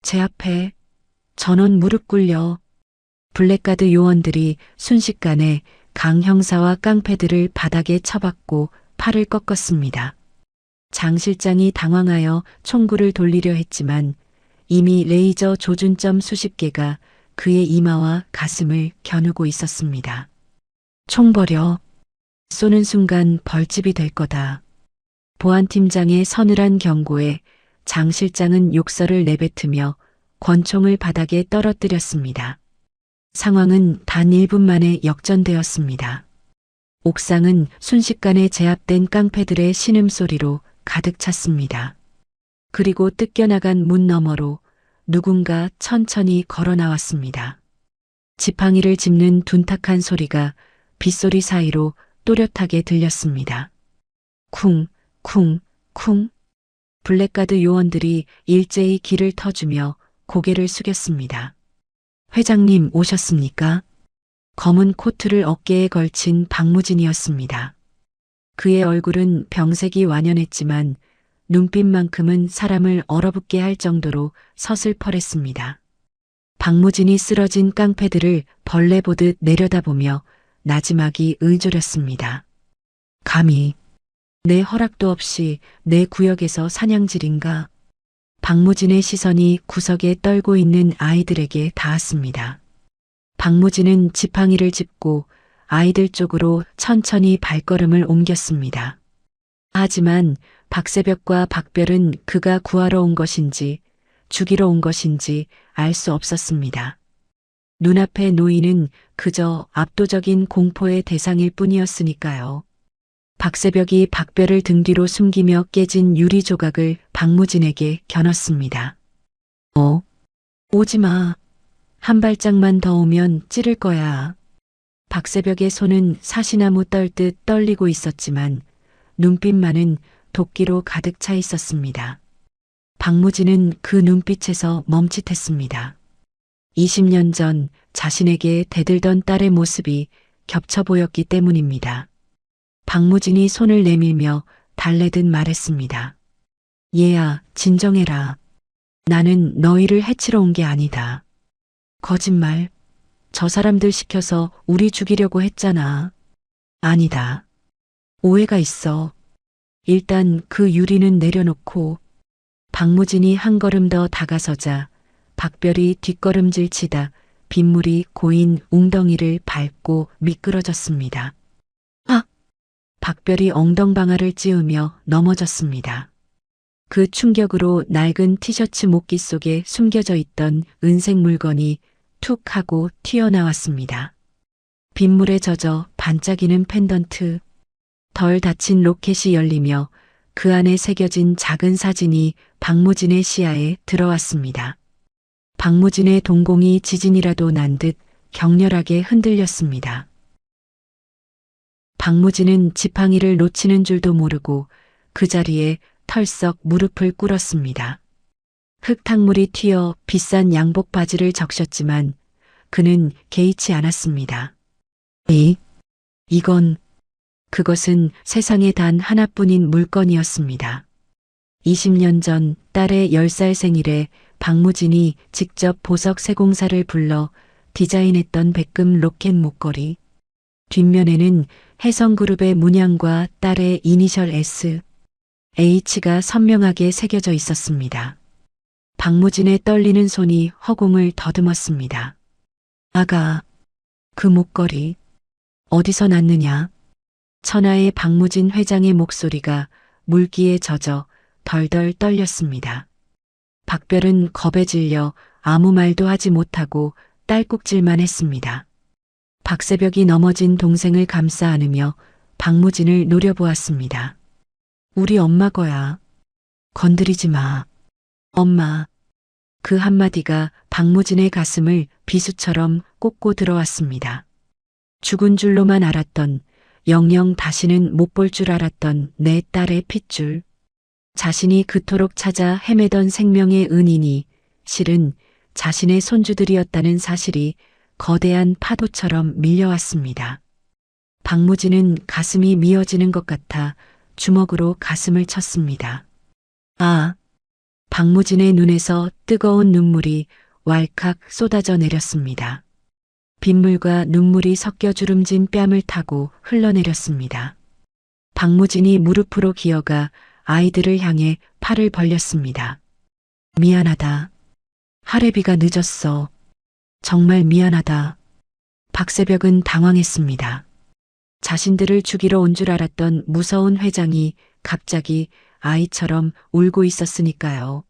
제 앞에 전원 무릎 꿇려. 블랙가드 요원들이 순식간에 강 형사와 깡패들을 바닥에 쳐박고 팔을 꺾었습니다. 장 실장이 당황하여 총구를 돌리려 했지만 이미 레이저 조준점 수십 개가 그의 이마와 가슴을 겨누고 있었습니다. 총 버려. 쏘는 순간 벌집이 될 거다. 보안팀장의 서늘한 경고에 장 실장은 욕설을 내뱉으며 권총을 바닥에 떨어뜨렸습니다. 상황은 단 1분 만에 역전되었습니다. 옥상은 순식간에 제압된 깡패들의 신음소리로 가득 찼습니다. 그리고 뜯겨나간 문 너머로 누군가 천천히 걸어 나왔습니다. 지팡이를 짚는 둔탁한 소리가 빗소리 사이로 또렷하게 들렸습니다. 쿵, 쿵, 쿵. 블랙가드 요원들이 일제히 길을 터주며 고개를 숙였습니다. 회장님 오셨습니까? 검은 코트를 어깨에 걸친 박무진이었습니다. 그의 얼굴은 병색이 완연했지만 눈빛만큼은 사람을 얼어붙게 할 정도로 서슬퍼랬습니다. 박무진이 쓰러진 깡패들을 벌레 보듯 내려다보며 나지막이 의졸였습니다. 감히 내 허락도 없이 내 구역에서 사냥질인가? 박무진의 시선이 구석에 떨고 있는 아이들에게 닿았습니다. 박무진은 지팡이를 짚고 아이들 쪽으로 천천히 발걸음을 옮겼습니다. 하지만 박새벽과 박별은 그가 구하러 온 것인지 죽이러 온 것인지 알 수 없었습니다. 눈앞에 놓이는 그저 압도적인 공포의 대상일 뿐이었으니까요. 박새벽이 박별을 등 뒤로 숨기며 깨진 유리 조각을 박무진에게 겨눴습니다. 오지 마. 한 발짝만 더 오면 찌를 거야. 박새벽의 손은 사시나무 떨듯 떨리고 있었지만 눈빛만은 도끼로 가득 차 있었습니다. 박무진은 그 눈빛에서 멈칫했습니다. 20년 전 자신에게 대들던 딸의 모습이 겹쳐 보였기 때문입니다. 박무진이 손을 내밀며 달래듯 말했습니다. 얘야, 진정해라. 나는 너희를 해치러 온 게 아니다. 거짓말. 저 사람들 시켜서 우리 죽이려고 했잖아. 아니다. 오해가 있어. 일단 그 유리는 내려놓고. 박무진이 한 걸음 더 다가서자 박별이 뒷걸음질 치다 빗물이 고인 웅덩이를 밟고 미끄러졌습니다. 박별이 엉덩방아를 찌우며 넘어졌습니다. 그 충격으로 낡은 티셔츠 목기 속에 숨겨져 있던 은색 물건이 툭 하고 튀어나왔습니다. 빗물에 젖어 반짝이는 펜던트, 덜 닫힌 로켓이 열리며 그 안에 새겨진 작은 사진이 박무진의 시야에 들어왔습니다. 박무진의 동공이 지진이라도 난 듯 격렬하게 흔들렸습니다. 박무진은 지팡이를 놓치는 줄도 모르고 그 자리에 털썩 무릎을 꿇었습니다. 흙탕물이 튀어 비싼 양복 바지를 적셨지만 그는 개의치 않았습니다. 그것은 세상에 단 하나뿐인 물건이었습니다. 20년 전 딸의 10살 생일에 박무진이 직접 보석 세공사를 불러 디자인했던 백금 로켓 목걸이. 뒷면에는 해성그룹의 문양과 딸의 이니셜 S, H가 선명하게 새겨져 있었습니다. 박무진의 떨리는 손이 허공을 더듬었습니다. 아가, 그 목걸이 어디서 났느냐? 천하의 박무진 회장의 목소리가 물기에 젖어 덜덜 떨렸습니다. 박별은 겁에 질려 아무 말도 하지 못하고 딸꾹질만 했습니다. 박새벽이 넘어진 동생을 감싸 안으며 박무진을 노려보았습니다. 우리 엄마 거야. 건드리지 마. 엄마. 그 한마디가 박무진의 가슴을 비수처럼 꽂고 들어왔습니다. 죽은 줄로만 알았던, 영영 다시는 못 볼 줄 알았던 내 딸의 핏줄. 자신이 그토록 찾아 헤매던 생명의 은인이 실은 자신의 손주들이었다는 사실이 거대한 파도처럼 밀려왔습니다. 박무진은 가슴이 미어지는 것 같아 주먹으로 가슴을 쳤습니다. 박무진의 눈에서 뜨거운 눈물이 왈칵 쏟아져 내렸습니다. 빗물과 눈물이 섞여 주름진 뺨을 타고 흘러내렸습니다. 박무진이 무릎으로 기어가 아이들을 향해 팔을 벌렸습니다. 미안하다. 할애비가 늦었어. 정말 미안하다. 박새벽은 당황했습니다. 자신들을 죽이러 온 줄 알았던 무서운 회장이 갑자기 아이처럼 울고 있었으니까요.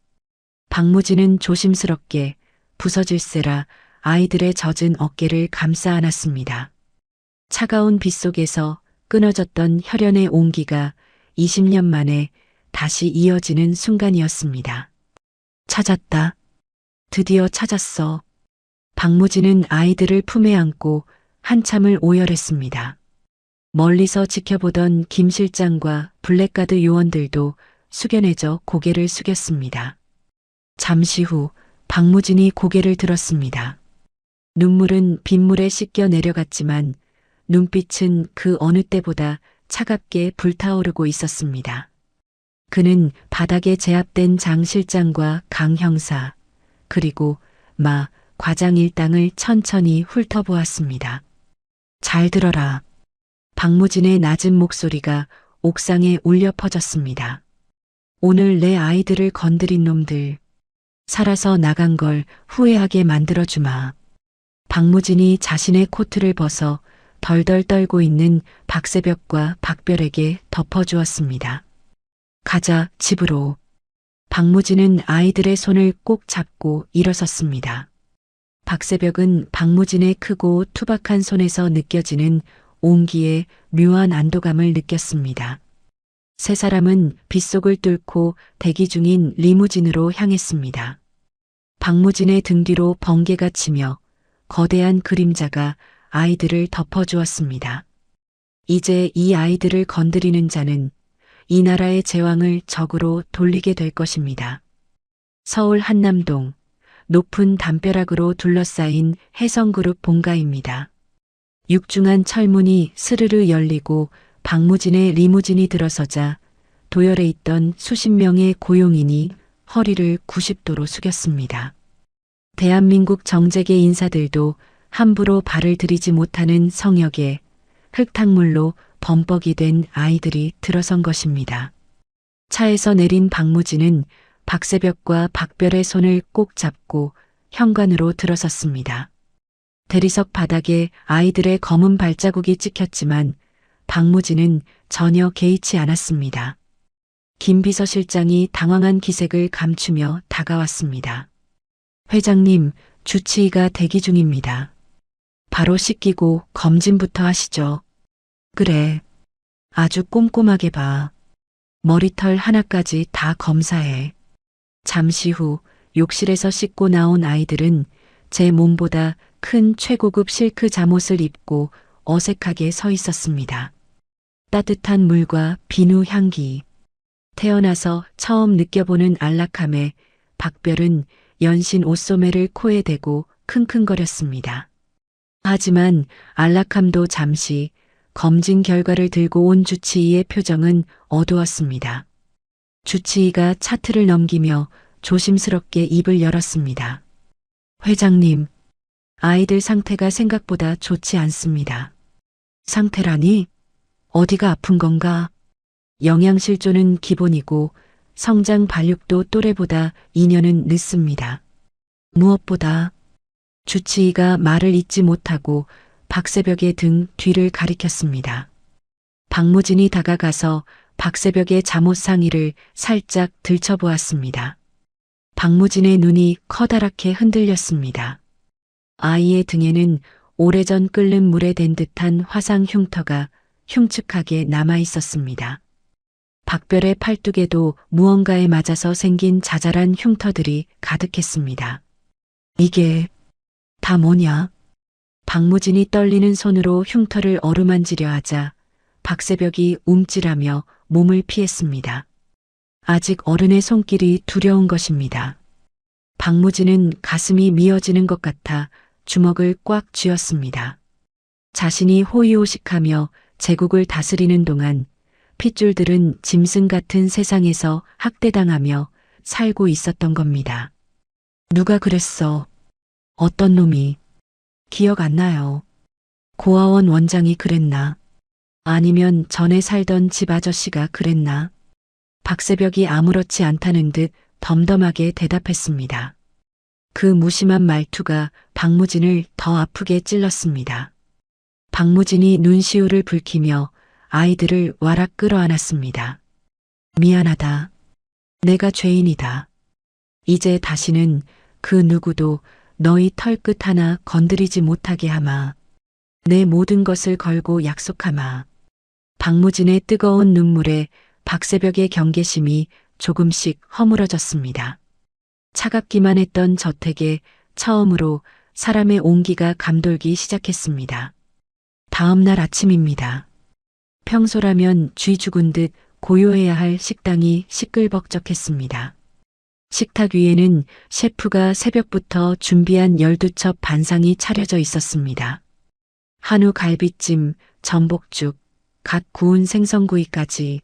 박무진은 조심스럽게 부서질세라 아이들의 젖은 어깨를 감싸 안았습니다. 차가운 빗속에서 끊어졌던 혈연의 온기가 20년 만에 다시 이어지는 순간이었습니다. 찾았다. 드디어 찾았어. 박무진은 아이들을 품에 안고 한참을 오열했습니다. 멀리서 지켜보던 김 실장과 블랙가드 요원들도 숙연해져 고개를 숙였습니다. 잠시 후 박무진이 고개를 들었습니다. 눈물은 빗물에 씻겨 내려갔지만 눈빛은 그 어느 때보다 차갑게 불타오르고 있었습니다. 그는 바닥에 제압된 장 실장과 강 형사, 그리고 과장 일당을 천천히 훑어보았습니다. 잘 들어라. 박무진의 낮은 목소리가 옥상에 울려 퍼졌습니다. 오늘 내 아이들을 건드린 놈들, 살아서 나간 걸 후회하게 만들어주마. 박무진이 자신의 코트를 벗어 덜덜 떨고 있는 박새벽과 박별에게 덮어주었습니다. 가자, 집으로. 박무진은 아이들의 손을 꼭 잡고 일어섰습니다. 박새벽은 박무진의 크고 투박한 손에서 느껴지는 온기에 묘한 안도감을 느꼈습니다. 세 사람은 빗속을 뚫고 대기 중인 리무진으로 향했습니다. 박무진의 등 뒤로 번개가 치며 거대한 그림자가 아이들을 덮어주었습니다. 이제 이 아이들을 건드리는 자는 이 나라의 제왕을 적으로 돌리게 될 것입니다. 서울 한남동, 높은 담벼락으로 둘러싸인 해성그룹 본가입니다. 육중한 철문이 스르르 열리고 박무진의 리무진이 들어서자 도열에 있던 수십 명의 고용인이 허리를 90도로 숙였습니다. 대한민국 정재계 인사들도 함부로 발을 들이지 못하는 성역에 흙탕물로 범벅이 된 아이들이 들어선 것입니다. 차에서 내린 박무진은 박새벽과 박별의 손을 꼭 잡고 현관으로 들어섰습니다. 대리석 바닥에 아이들의 검은 발자국이 찍혔지만 박무진은 전혀 개의치 않았습니다. 김 비서실장이 당황한 기색을 감추며 다가왔습니다. 회장님, 주치의가 대기 중입니다. 바로 씻기고 검진부터 하시죠. 그래. 아주 꼼꼼하게 봐. 머리털 하나까지 다 검사해. 잠시 후 욕실에서 씻고 나온 아이들은 제 몸보다 큰 최고급 실크 잠옷을 입고 어색하게 서 있었습니다. 따뜻한 물과 비누 향기. 태어나서 처음 느껴보는 안락함에 박별은 연신 옷소매를 코에 대고 킁킁거렸습니다. 하지만 안락함도 잠시, 검진 결과를 들고 온 주치의의 표정은 어두웠습니다. 주치의가 차트를 넘기며 조심스럽게 입을 열었습니다. 회장님, 아이들 상태가 생각보다 좋지 않습니다. 상태라니? 어디가 아픈 건가? 영양실조는 기본이고 성장 발육도 또래보다 2년은 늦습니다. 무엇보다 주치의가 말을 잇지 못하고 박새벽의 등 뒤를 가리켰습니다. 박무진이 다가가서 박새벽의 잠옷 상의를 살짝 들춰보았습니다. 박무진의 눈이 커다랗게 흔들렸습니다. 아이의 등에는 오래전 끓는 물에 댄 듯한 화상 흉터가 흉측하게 남아 있었습니다. 박별의 팔뚝에도 무언가에 맞아서 생긴 자잘한 흉터들이 가득했습니다. 이게 다 뭐냐? 박무진이 떨리는 손으로 흉터를 어루만지려 하자 박새벽이 움찔하며 몸을 피했습니다. 아직 어른의 손길이 두려운 것입니다. 박무진은 가슴이 미어지는 것 같아 주먹을 꽉 쥐었습니다. 자신이 호의호식하며 제국을 다스리는 동안 핏줄들은 짐승 같은 세상에서 학대당하며 살고 있었던 겁니다. 누가 그랬어? 어떤 놈이? 기억 안 나요. 고아원 원장이 그랬나? 아니면 전에 살던 집 아저씨가 그랬나? 박새벽이 아무렇지 않다는 듯 덤덤하게 대답했습니다. 그 무심한 말투가 박무진을 더 아프게 찔렀습니다. 박무진이 눈시울을 붉히며 아이들을 와락 끌어안았습니다. 미안하다. 내가 죄인이다. 이제 다시는 그 누구도 너희 털끝 하나 건드리지 못하게 하마. 내 모든 것을 걸고 약속하마. 박무진의 뜨거운 눈물에 박새벽의 경계심이 조금씩 허물어졌습니다. 차갑기만 했던 저택에 처음으로 사람의 온기가 감돌기 시작했습니다. 다음 날 아침입니다. 평소라면 쥐 죽은 듯 고요해야 할 식당이 시끌벅적했습니다. 식탁 위에는 셰프가 새벽부터 준비한 12첩 반상이 차려져 있었습니다. 한우 갈비찜, 전복죽, 갓 구운 생선구이까지.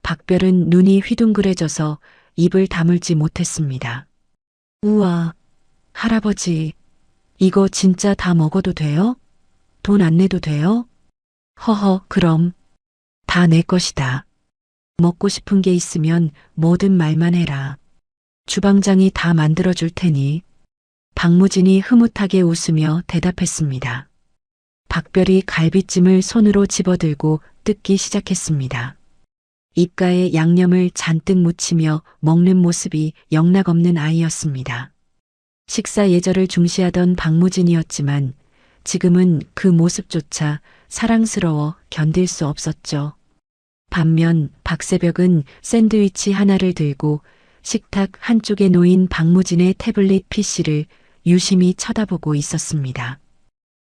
박별은 눈이 휘둥그레져서 입을 다물지 못했습니다. 우와, 할아버지, 이거 진짜 다 먹어도 돼요? 돈 안 내도 돼요? 허허, 그럼 다 내 것이다. 먹고 싶은 게 있으면 뭐든 말만 해라. 주방장이 다 만들어줄 테니. 박무진이 흐뭇하게 웃으며 대답했습니다. 박별이 갈비찜을 손으로 집어들고 뜯기 시작했습니다. 입가에 양념을 잔뜩 묻히며 먹는 모습이 영락없는 아이였습니다. 식사 예절을 중시하던 박무진이었지만 지금은 그 모습조차 사랑스러워 견딜 수 없었죠. 반면 박새벽은 샌드위치 하나를 들고 식탁 한쪽에 놓인 박무진의 태블릿 PC를 유심히 쳐다보고 있었습니다.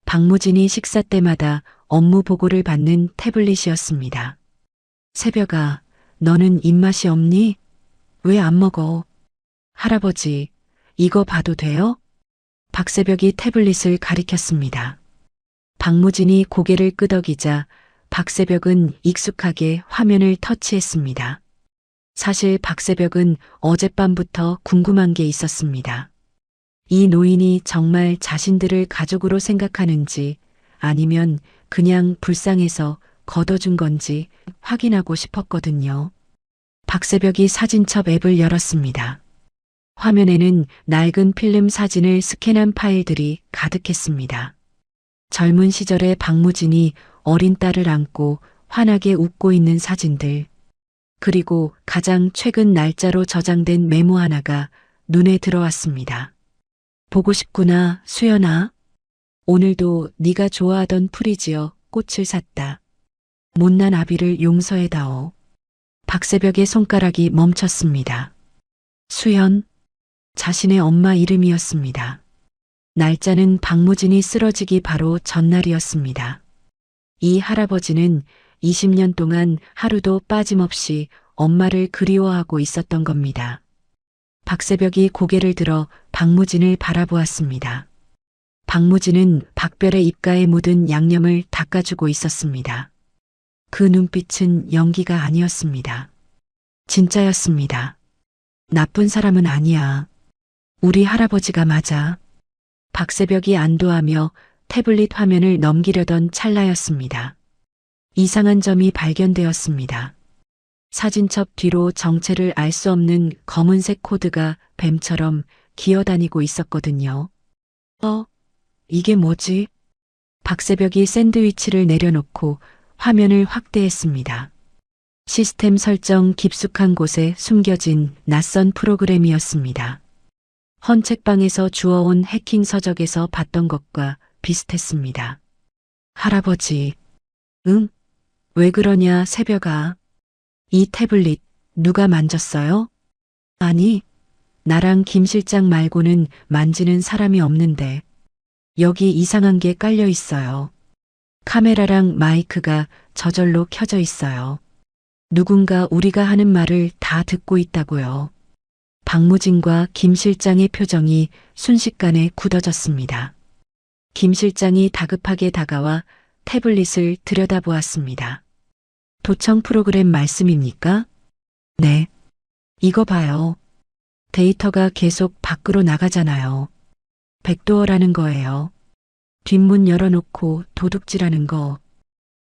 박무진이 식사 때마다 업무 보고를 받는 태블릿이었습니다. 새벽아, 너는 입맛이 없니? 왜 안 먹어? 할아버지, 이거 봐도 돼요? 박새벽이 태블릿을 가리켰습니다. 박무진이 고개를 끄덕이자 박새벽은 익숙하게 화면을 터치했습니다. 사실 박새벽은 어젯밤부터 궁금한 게 있었습니다. 이 노인이 정말 자신들을 가족으로 생각하는지 아니면 그냥 불쌍해서 걷어준 건지 확인하고 싶었거든요. 박새벽이 사진첩 앱을 열었습니다. 화면에는 낡은 필름 사진을 스캔한 파일들이 가득했습니다. 젊은 시절의 박무진이 어린 딸을 안고 환하게 웃고 있는 사진들, 그리고 가장 최근 날짜로 저장된 메모 하나가 눈에 들어왔습니다. 보고 싶구나, 수연아. 오늘도 네가 좋아하던 풀이지어 꽃을 샀다. 못난 아비를 용서해다오. 박새벽의 손가락이 멈췄습니다. 수연, 자신의 엄마 이름이었습니다. 날짜는 박무진이 쓰러지기 바로 전날이었습니다. 이 할아버지는 20년 동안 하루도 빠짐없이 엄마를 그리워하고 있었던 겁니다. 박새벽이 고개를 들어 박무진을 바라보았습니다. 박무진은 박별의 입가에 묻은 양념을 닦아주고 있었습니다. 그 눈빛은 연기가 아니었습니다. 진짜였습니다. 나쁜 사람은 아니야. 우리 할아버지가 맞아. 박새벽이 안도하며 태블릿 화면을 넘기려던 찰나였습니다. 이상한 점이 발견되었습니다. 사진첩 뒤로 정체를 알 수 없는 검은색 코드가 뱀처럼 기어다니고 있었거든요. 이게 뭐지? 박새벽이 샌드위치를 내려놓고 화면을 확대했습니다. 시스템 설정 깊숙한 곳에 숨겨진 낯선 프로그램이었습니다. 헌책방에서 주워온 해킹 서적에서 봤던 것과 비슷했습니다. 할아버지, 응? 왜 그러냐, 새벽아. 이 태블릿 누가 만졌어요? 아니, 나랑 김 실장 말고는 만지는 사람이 없는데 여기 이상한 게 깔려 있어요. 카메라랑 마이크가 저절로 켜져 있어요. 누군가 우리가 하는 말을 다 듣고 있다고요. 박무진과 김 실장의 표정이 순식간에 굳어졌습니다. 김 실장이 다급하게 다가와 태블릿을 들여다보았습니다. 도청 프로그램 말씀입니까? 네. 이거 봐요. 데이터가 계속 밖으로 나가잖아요. 백도어라는 거예요. 뒷문 열어놓고 도둑질하는 거.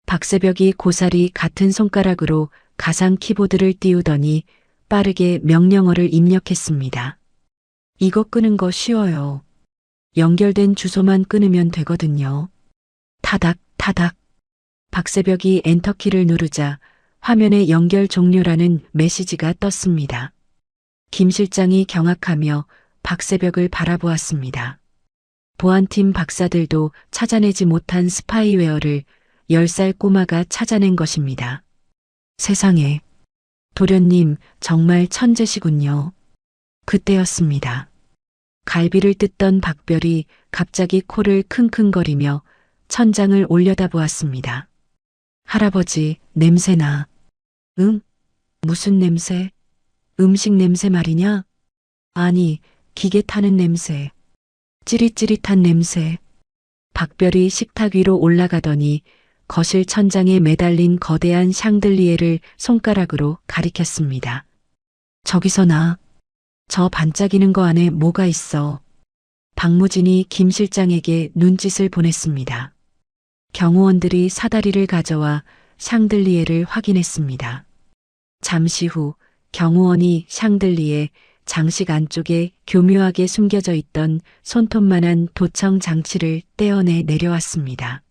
박새벽이 고사리 같은 손가락으로 가상 키보드를 띄우더니 빠르게 명령어를 입력했습니다. 이거 끄는 거 쉬워요. 연결된 주소만 끊으면 되거든요. 타닥, 타닥. 박새벽이 엔터키를 누르자 화면에 연결 종료라는 메시지가 떴습니다. 김 실장이 경악하며 박새벽을 바라보았습니다. 보안팀 박사들도 찾아내지 못한 스파이웨어를 10살 꼬마가 찾아낸 것입니다. 세상에, 도련님 정말 천재시군요. 그때였습니다. 갈비를 뜯던 박별이 갑자기 코를 킁킁거리며 천장을 올려다보았습니다. 할아버지, 냄새나. 응? 무슨 냄새? 음식 냄새 말이냐? 아니, 기계 타는 냄새. 찌릿찌릿한 냄새. 박별이 식탁 위로 올라가더니 거실 천장에 매달린 거대한 샹들리에를 손가락으로 가리켰습니다. 저기서 나. 저 반짝이는 거 안에 뭐가 있어. 박무진이 김 실장에게 눈짓을 보냈습니다. 경호원들이 사다리를 가져와 샹들리에를 확인했습니다. 잠시 후 경호원이 샹들리에 장식 안쪽에 교묘하게 숨겨져 있던 손톱만한 도청 장치를 떼어내 내려왔습니다.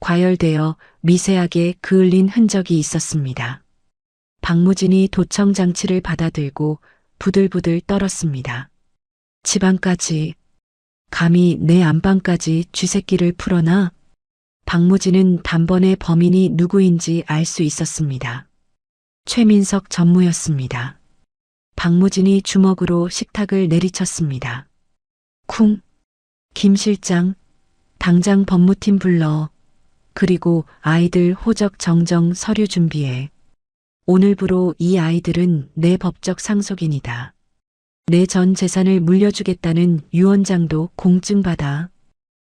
과열되어 미세하게 그을린 흔적이 있었습니다. 박무진이 도청 장치를 받아들고 부들부들 떨었습니다. 집안까지, 감히 내 안방까지 쥐새끼를 풀어놔? 박무진은 단번에 범인이 누구인지 알 수 있었습니다. 최민석 전무였습니다. 박무진이 주먹으로 식탁을 내리쳤습니다. 쿵! 김 실장, 당장 법무팀 불러. 그리고 아이들 호적 정정 서류 준비해. 오늘부로 이 아이들은 내 법적 상속인이다. 내 전 재산을 물려주겠다는 유언장도 공증받아.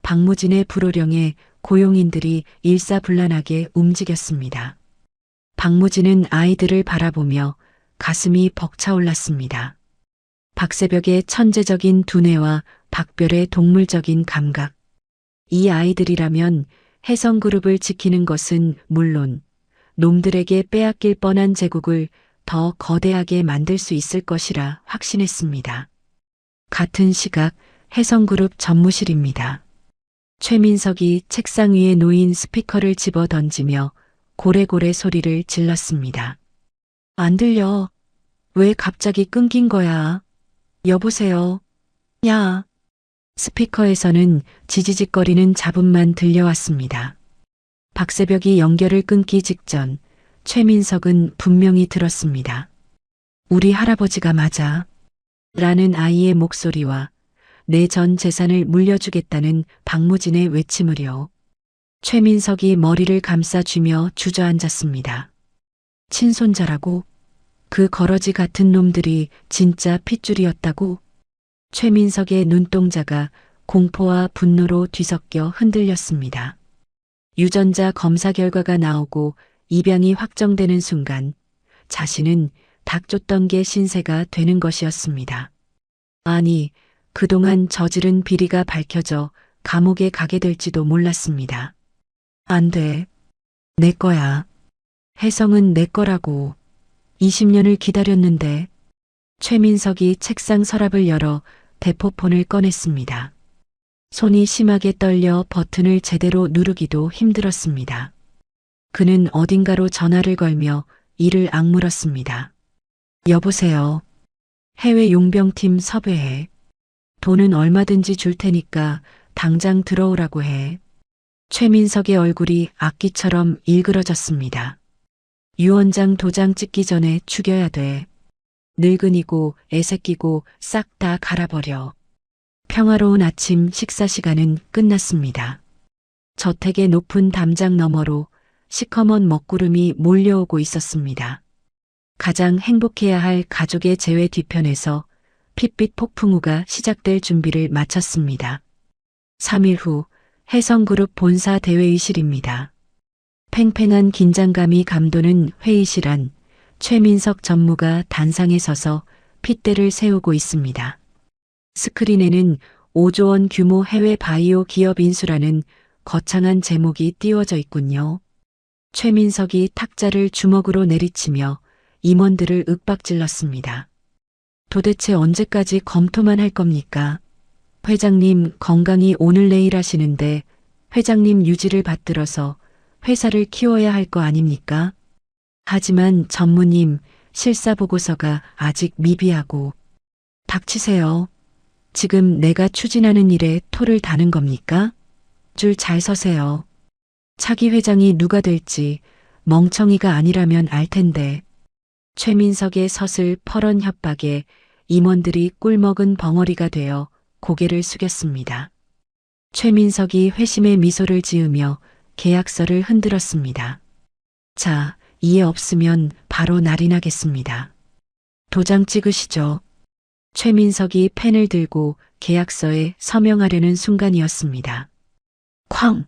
박무진의 불호령에 고용인들이 일사불란하게 움직였습니다. 박무진은 아이들을 바라보며 가슴이 벅차올랐습니다. 박새벽의 천재적인 두뇌와 박별의 동물적인 감각. 이 아이들이라면 혜성그룹을 지키는 것은 물론 놈들에게 빼앗길 뻔한 제국을 더 거대하게 만들 수 있을 것이라 확신했습니다. 같은 시각 혜성그룹 전무실입니다. 최민석이 책상 위에 놓인 스피커를 집어 던지며 고래고래 소리를 질렀습니다. 안 들려. 왜 갑자기 끊긴 거야? 여보세요. 야. 스피커에서는 지지직거리는 잡음만 들려왔습니다. 박새벽이 연결을 끊기 직전 최민석은 분명히 들었습니다. 우리 할아버지가 맞아. 라는 아이의 목소리와 내 전 재산을 물려주겠다는 박무진의 외침을요. 최민석이 머리를 감싸쥐며 주저앉았습니다. 친손자라고? 그 거러지 같은 놈들이 진짜 핏줄이었다고? 최민석의 눈동자가 공포와 분노로 뒤섞여 흔들렸습니다. 유전자 검사 결과가 나오고 입양이 확정되는 순간 자신은 닥쳤던 게 신세가 되는 것이었습니다. 아니, 그동안 저지른 비리가 밝혀져 감옥에 가게 될지도 몰랐습니다. 안 돼. 내 거야. 혜성은 내 거라고. 20년을 기다렸는데. 최민석이 책상 서랍을 열어 대포폰을 꺼냈습니다. 손이 심하게 떨려 버튼을 제대로 누르기도 힘들었습니다. 그는 어딘가로 전화를 걸며 이를 악물었습니다. 여보세요. 해외 용병팀 섭외해. 돈은 얼마든지 줄 테니까 당장 들어오라고 해. 최민석의 얼굴이 악기처럼 일그러졌습니다. 유언장 도장 찍기 전에 죽여야 돼. 늙은이고 애새끼고 싹 다 갈아버려. 평화로운 아침 식사 시간은 끝났습니다. 저택의 높은 담장 너머로 시커먼 먹구름이 몰려오고 있었습니다. 가장 행복해야 할 가족의 재회 뒤편에서 핏빛 폭풍우가 시작될 준비를 마쳤습니다. 3일 후 혜성그룹 본사 대회의실입니다. 팽팽한 긴장감이 감도는 회의실 안 최민석 전무가 단상에 서서 핏대를 세우고 있습니다. 스크린에는 5조 원 규모 해외 바이오 기업 인수라는 거창한 제목이 띄워져 있군요. 최민석이 탁자를 주먹으로 내리치며 임원들을 윽박질렀습니다. 도대체 언제까지 검토만 할 겁니까? 회장님 건강히 오늘 내일 하시는데 회장님 유지를 받들어서 회사를 키워야 할 거 아닙니까? 하지만 전무님 실사보고서가 아직 미비하고. 닥치세요. 지금 내가 추진하는 일에 토를 다는 겁니까? 줄 잘 서세요. 차기 회장이 누가 될지 멍청이가 아니라면 알 텐데. 최민석의 서슬퍼런 협박에 임원들이 꿀먹은 벙어리가 되어 고개를 숙였습니다. 최민석이 회심의 미소를 지으며 계약서를 흔들었습니다. 자, 이해 없으면 바로 날인하겠습니다. 도장 찍으시죠. 최민석이 펜을 들고 계약서에 서명하려는 순간이었습니다. 쾅!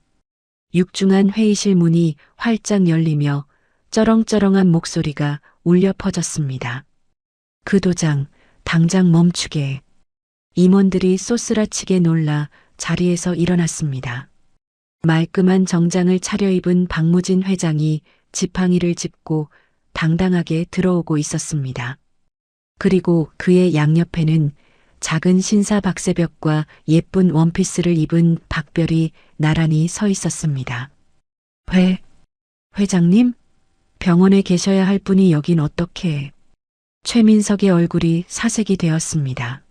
육중한 회의실 문이 활짝 열리며 쩌렁쩌렁한 목소리가 울려 퍼졌습니다. 그 도장 당장 멈추게. 임원들이 쏘스라치게 놀라 자리에서 일어났습니다. 말끔한 정장을 차려입은 박무진 회장이 지팡이를 짚고 당당하게 들어오고 있었습니다. 그리고 그의 양옆에는 작은 신사 박새벽과 예쁜 원피스를 입은 박별이 나란히 서 있었습니다. 회장님? 병원에 계셔야 할 분이 여긴 어떻게? 최민석의 얼굴이 사색이 되었습니다.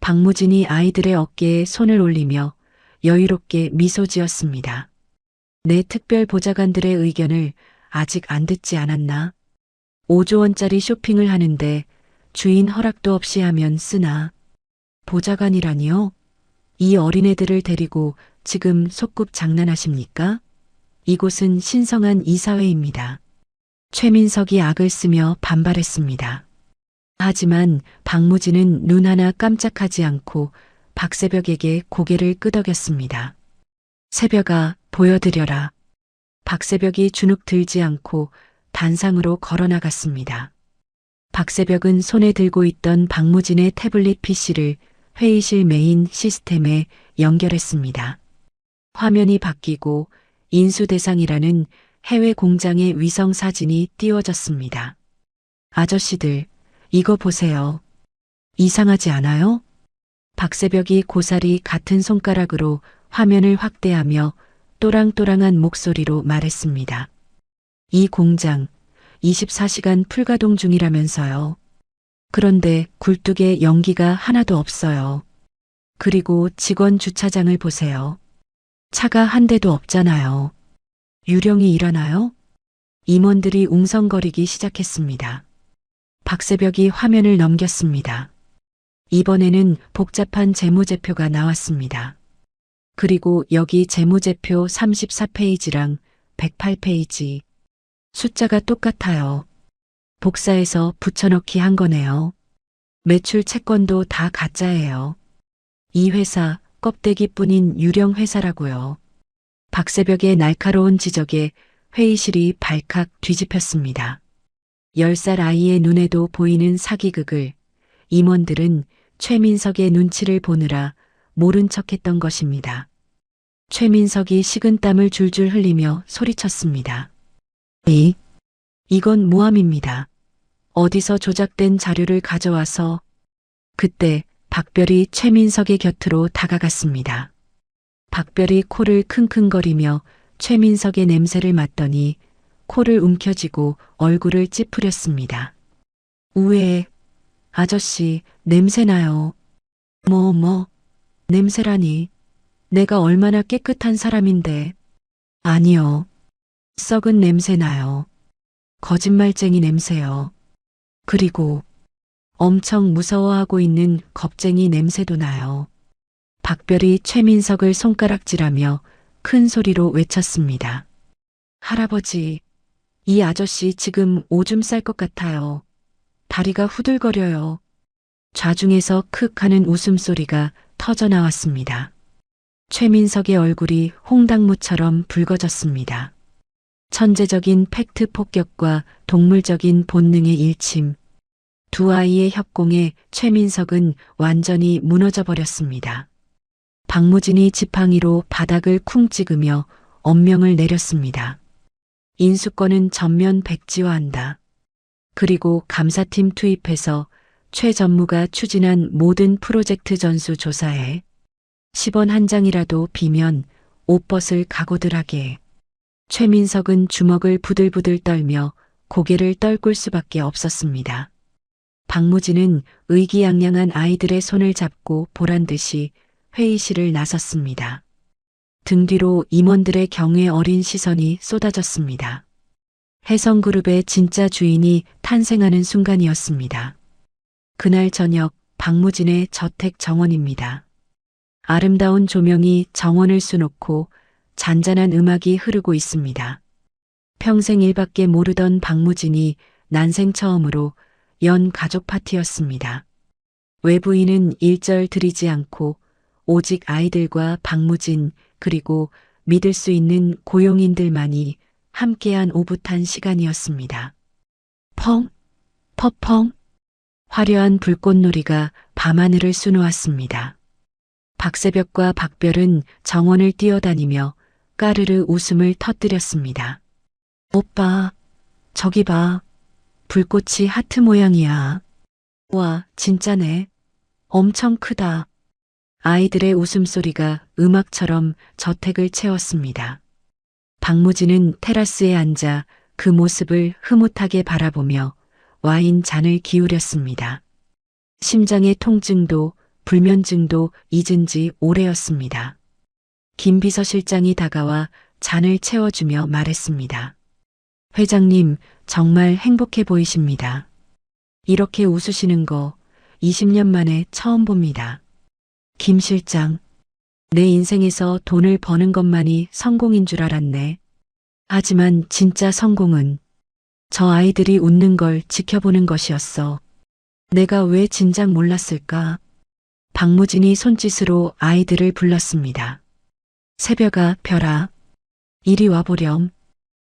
박무진이 아이들의 어깨에 손을 올리며 여유롭게 미소 지었습니다. 내 특별 보좌관들의 의견을 아직 안 듣지 않았나? 5조 원짜리 쇼핑을 하는데 주인 허락도 없이 하면 쓰나? 보좌관이라니요? 이 어린애들을 데리고 지금 속꿉 장난하십니까? 이곳은 신성한 이사회입니다. 최민석이 악을 쓰며 반발했습니다. 하지만 박무진은 눈 하나 깜짝하지 않고 박새벽에게 고개를 끄덕였습니다. 새벽아, 보여드려라. 박새벽이 주눅 들지 않고 단상으로 걸어나갔습니다. 박새벽은 손에 들고 있던 박무진의 태블릿 PC를 회의실 메인 시스템에 연결했습니다. 화면이 바뀌고 인수대상이라는 해외 공장의 위성 사진이 띄워졌습니다. 아저씨들, 이거 보세요. 이상하지 않아요? 박새벽이 고사리 같은 손가락으로 화면을 확대하며 또랑또랑한 목소리로 말했습니다. 이 공장 24시간 풀가동 중이라면서요. 그런데 굴뚝에 연기가 하나도 없어요. 그리고 직원 주차장을 보세요. 차가 한 대도 없잖아요. 유령이 일어나요? 임원들이 웅성거리기 시작했습니다. 박새벽이 화면을 넘겼습니다. 이번에는 복잡한 재무제표가 나왔습니다. 그리고 여기 재무제표 34페이지랑 108페이지. 숫자가 똑같아요. 복사해서 붙여넣기 한 거네요. 매출 채권도 다 가짜예요. 이 회사 껍데기뿐인 유령 회사라고요. 박새벽의 날카로운 지적에 회의실이 발칵 뒤집혔습니다. 10살 아이의 눈에도 보이는 사기극을 임원들은 최민석의 눈치를 보느라 모른 척했던 것입니다. 최민석이 식은땀을 줄줄 흘리며 소리쳤습니다. 이건 모함입니다. 어디서 조작된 자료를 가져와서. 그때 박별이 최민석의 곁으로 다가갔습니다. 박별이 코를 킁킁거리며 최민석의 냄새를 맡더니 코를 움켜쥐고 얼굴을 찌푸렸습니다. 우에, 아저씨, 냄새나요. 냄새라니. 내가 얼마나 깨끗한 사람인데. 아니요. 썩은 냄새 나요. 거짓말쟁이 냄새요. 그리고 엄청 무서워하고 있는 겁쟁이 냄새도 나요. 박별이 최민석을 손가락질하며 큰 소리로 외쳤습니다. 할아버지, 이 아저씨 지금 오줌 쌀 것 같아요. 다리가 후들거려요. 좌중에서 크 하는 웃음소리가 터져 나왔습니다. 최민석의 얼굴이 홍당무처럼 붉어졌습니다. 천재적인 팩트 폭격과 동물적인 본능의 일침. 두 아이의 협공에 최민석은 완전히 무너져 버렸습니다. 박무진이 지팡이로 바닥을 쿵 찍으며 엄명을 내렸습니다. 인수권은 전면 백지화한다. 그리고 감사팀 투입해서 최 전무가 추진한 모든 프로젝트 전수 조사에 10원 한 장이라도 비면 옷벗을 각오들 하게. 최민석은 주먹을 부들부들 떨며 고개를 떨굴 수밖에 없었습니다. 박무진은 의기양양한 아이들의 손을 잡고 보란듯이 회의실을 나섰습니다. 등 뒤로 임원들의 경외 어린 시선이 쏟아졌습니다. 혜성그룹의 진짜 주인이 탄생하는 순간이었습니다. 그날 저녁 박무진의 저택 정원입니다. 아름다운 조명이 정원을 수놓고 잔잔한 음악이 흐르고 있습니다. 평생 일밖에 모르던 박무진이 난생 처음으로 연 가족 파티였습니다. 외부인은 일절 들이지 않고 오직 아이들과 박무진 그리고 믿을 수 있는 고용인들만이 함께한 오붓한 시간이었습니다. 펑, 퍼펑, 화려한 불꽃놀이가 밤하늘을 수놓았습니다. 박새벽과 박별은 정원을 뛰어다니며 까르르 웃음을 터뜨렸습니다. 오빠, 저기 봐. 불꽃이 하트 모양이야. 와, 진짜네. 엄청 크다. 아이들의 웃음소리가 음악처럼 저택을 채웠습니다. 박무진은 테라스에 앉아 그 모습을 흐뭇하게 바라보며 와인 잔을 기울였습니다. 심장의 통증도 불면증도 잊은 지 오래였습니다. 김 비서실장이 다가와 잔을 채워주며 말했습니다. 회장님, 정말 행복해 보이십니다. 이렇게 웃으시는 거 20년 만에 처음 봅니다. 김 실장, 내 인생에서 돈을 버는 것만이 성공인 줄 알았네. 하지만 진짜 성공은 저 아이들이 웃는 걸 지켜보는 것이었어. 내가 왜 진작 몰랐을까? 박무진이 손짓으로 아이들을 불렀습니다. 새벽아, 별아, 이리 와보렴.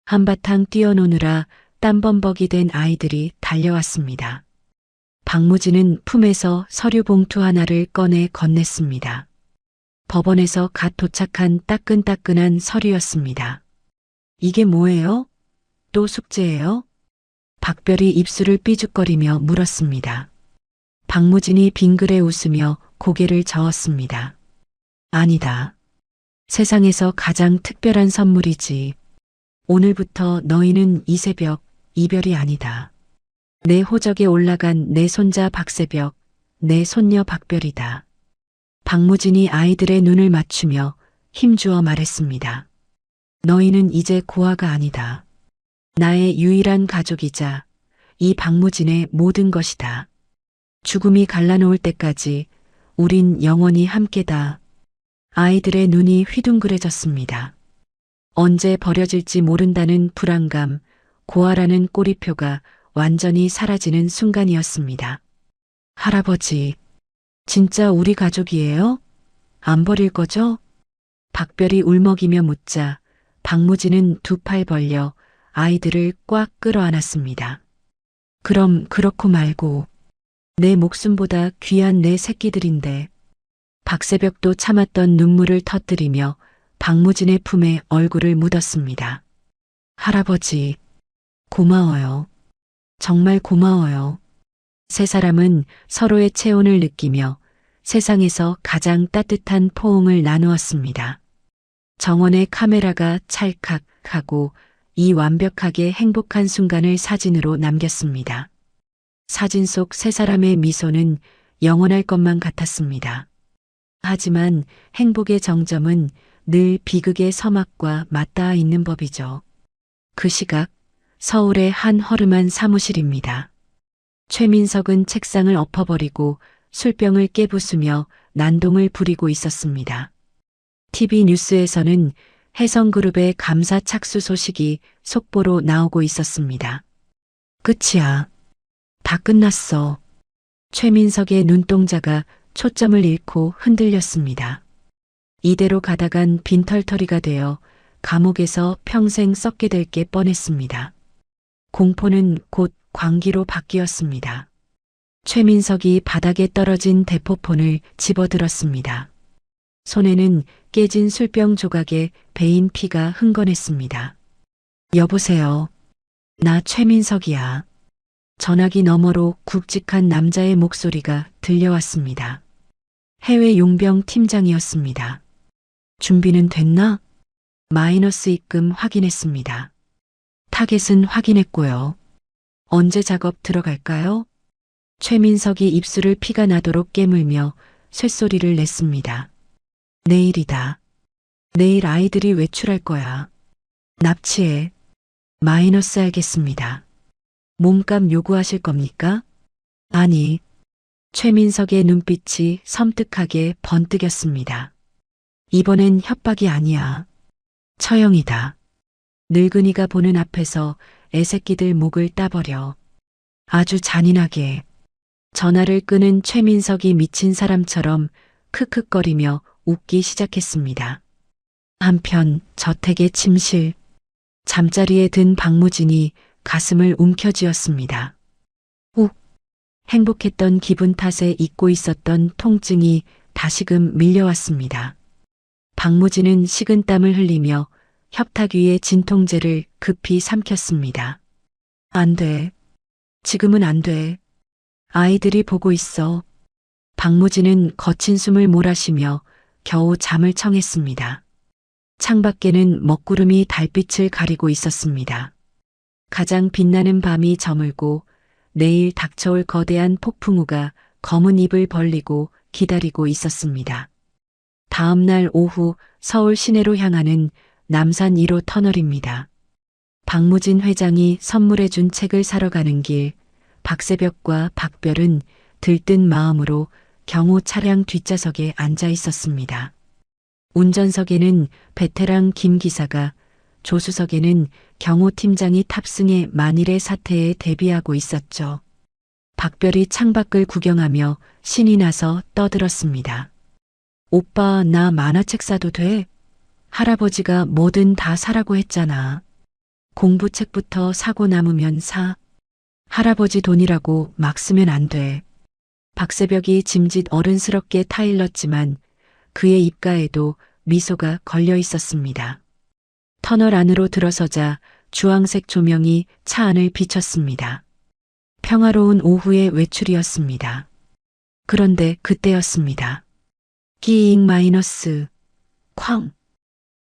한바탕 뛰어노느라 땀범벅이 된 아이들이 달려왔습니다. 박무진은 품에서 서류 봉투 하나를 꺼내 건넸습니다. 법원에서 갓 도착한 따끈따끈한 서류였습니다. 이게 뭐예요? 또 숙제예요? 박별이 입술을 삐죽거리며 물었습니다. 박무진이 빙그레 웃으며 고개를 저었습니다. 아니다. 세상에서 가장 특별한 선물이지. 오늘부터 너희는 이 새벽 이별이 아니다. 내 호적에 올라간 내 손자 박새벽, 내 손녀 박별이다. 박무진이 아이들의 눈을 맞추며 힘주어 말했습니다. 너희는 이제 고아가 아니다. 나의 유일한 가족이자 이 박무진의 모든 것이다. 죽음이 갈라놓을 때까지 우린 영원히 함께다. 아이들의 눈이 휘둥그레졌습니다. 언제 버려질지 모른다는 불안감, 고아라는 꼬리표가 완전히 사라지는 순간이었습니다. 할아버지, 진짜 우리 가족이에요? 안 버릴 거죠? 박별이 울먹이며 묻자 박무진은 두 팔 벌려 아이들을 꽉 끌어안았습니다. 그럼 그렇고 말고 내 목숨보다 귀한 내 새끼들인데. 박새벽도 참았던 눈물을 터뜨리며 박무진의 품에 얼굴을 묻었습니다. 할아버지, 고마워요. 정말 고마워요. 세 사람은 서로의 체온을 느끼며 세상에서 가장 따뜻한 포옹을 나누었습니다. 정원의 카메라가 찰칵 하고 이 완벽하게 행복한 순간을 사진으로 남겼습니다. 사진 속 세 사람의 미소는 영원할 것만 같았습니다. 하지만 행복의 정점은 늘 비극의 서막과 맞닿아 있는 법이죠. 그 시각 서울의 한 허름한 사무실입니다. 최민석은 책상을 엎어버리고 술병을 깨부수며 난동을 부리고 있었습니다. TV 뉴스에서는 혜성그룹의 감사 착수 소식이 속보로 나오고 있었습니다. 끝이야. 다 끝났어. 최민석의 눈동자가 초점을 잃고 흔들렸습니다. 이대로 가다간 빈털터리가 되어 감옥에서 평생 썩게 될 게 뻔했습니다. 공포는 곧 광기로 바뀌었습니다. 최민석이 바닥에 떨어진 대포폰을 집어들었습니다. 손에는 깨진 술병 조각에 배인 피가 흥건했습니다. 여보세요. 나 최민석이야. 전화기 너머로 굵직한 남자의 목소리가 들려왔습니다. 해외 용병 팀장이었습니다. 준비는 됐나? 마이너스 입금 확인했습니다. 타겟은 확인했고요. 언제 작업 들어갈까요? 최민석이 입술을 피가 나도록 깨물며 쇳소리를 냈습니다. 내일이다. 내일 아이들이 외출할 거야. 납치해. 마이너스 알겠습니다. 몸값 요구하실 겁니까? 아니. 최민석의 눈빛이 섬뜩하게 번뜩였습니다. 이번엔 협박이 아니야. 처형이다. 늙은이가 보는 앞에서 애새끼들 목을 따버려. 아주 잔인하게. 전화를 끄는 최민석이 미친 사람처럼 크크거리며 웃기 시작했습니다. 한편 저택의 침실. 잠자리에 든 박무진이 가슴을 움켜쥐었습니다. 욱. 행복했던 기분 탓에 잊고 있었던 통증이 다시금 밀려왔습니다. 박무진은 식은땀을 흘리며 협탁 위에 진통제를 급히 삼켰습니다. 안 돼. 지금은 안 돼. 아이들이 보고 있어. 박무진은 거친 숨을 몰아쉬며 겨우 잠을 청했습니다. 창밖에는 먹구름이 달빛을 가리고 있었습니다. 가장 빛나는 밤이 저물고 내일 닥쳐올 거대한 폭풍우가 검은 입을 벌리고 기다리고 있었습니다. 다음 날 오후 서울 시내로 향하는 남산 1호 터널입니다. 박무진 회장이 선물해준 책을 사러 가는 길, 박새벽과 박별은 들뜬 마음으로 경호 차량 뒷좌석에 앉아 있었습니다. 운전석에는 베테랑 김 기사가, 조수석에는 경호 팀장이 탑승해 만일의 사태에 대비하고 있었죠. 박별이 창밖을 구경하며 신이 나서 떠들었습니다. 오빠, 나 만화책 사도 돼? 할아버지가 뭐든 다 사라고 했잖아. 공부책부터 사고 남으면 사. 할아버지 돈이라고 막 쓰면 안 돼. 박새벽이 짐짓 어른스럽게 타일렀지만 그의 입가에도 미소가 걸려 있었습니다. 터널 안으로 들어서자 주황색 조명이 차 안을 비쳤습니다. 평화로운 오후의 외출이었습니다. 그런데 그때였습니다. 끼잉 마이너스 쾅.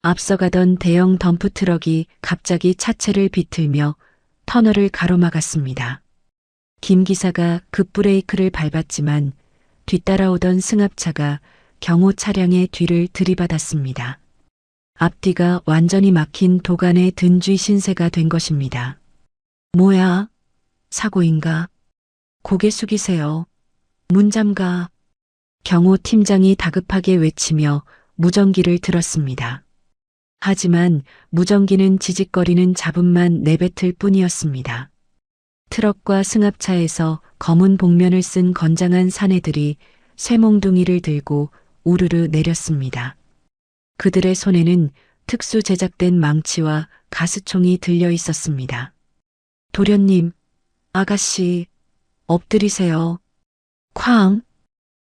앞서가던 대형 덤프트럭이 갑자기 차체를 비틀며 터널을 가로막았습니다. 김 기사가 급브레이크를 밟았지만 뒤따라오던 승합차가 경호 차량의 뒤를 들이받았습니다. 앞뒤가 완전히 막힌 도간의 든쥐 신세가 된 것입니다. 뭐야? 사고인가? 고개 숙이세요. 문 잠가. 경호 팀장이 다급하게 외치며 무전기를 들었습니다. 하지만 무전기는 지직거리는 잡음만 내뱉을 뿐이었습니다. 트럭과 승합차에서 검은 복면을 쓴 건장한 사내들이 쇠몽둥이를 들고 우르르 내렸습니다. 그들의 손에는 특수 제작된 망치와 가스총이 들려 있었습니다. 도련님, 아가씨, 엎드리세요. 쾅!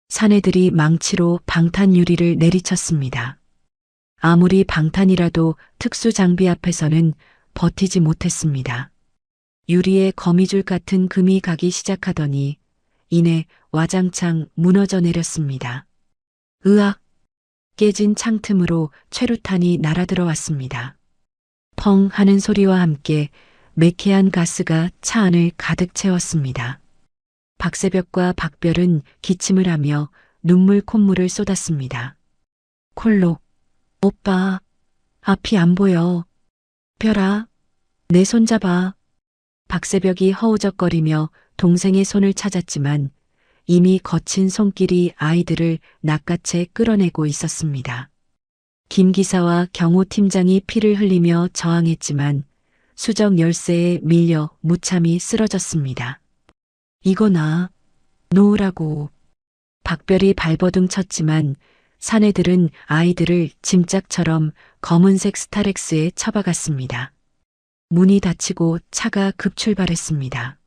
사내들이 망치로 방탄 유리를 내리쳤습니다. 아무리 방탄이라도 특수 장비 앞에서는 버티지 못했습니다. 유리에 거미줄 같은 금이 가기 시작하더니 이내 와장창 무너져 내렸습니다. 으악! 깨진 창틈으로 최루탄이 날아들어왔습니다. 펑 하는 소리와 함께 매캐한 가스가 차 안을 가득 채웠습니다. 박새벽과 박별은 기침을 하며 눈물 콧물을 쏟았습니다. 콜록, 오빠, 앞이 안 보여. 별아, 내 손 잡아. 박새벽이 허우적거리며 동생의 손을 찾았지만 이미 거친 손길이 아이들을 낚아채 끌어내고 있었습니다. 김 기사와 경호 팀장이 피를 흘리며 저항했지만 수정 열쇠에 밀려 무참히 쓰러졌습니다. 이거 나, 놓으라고. 박별이 발버둥 쳤지만 사내들은 아이들을 짐짝처럼 검은색 스타렉스에 처박았습니다. 문이 닫히고 차가 급출발했습니다.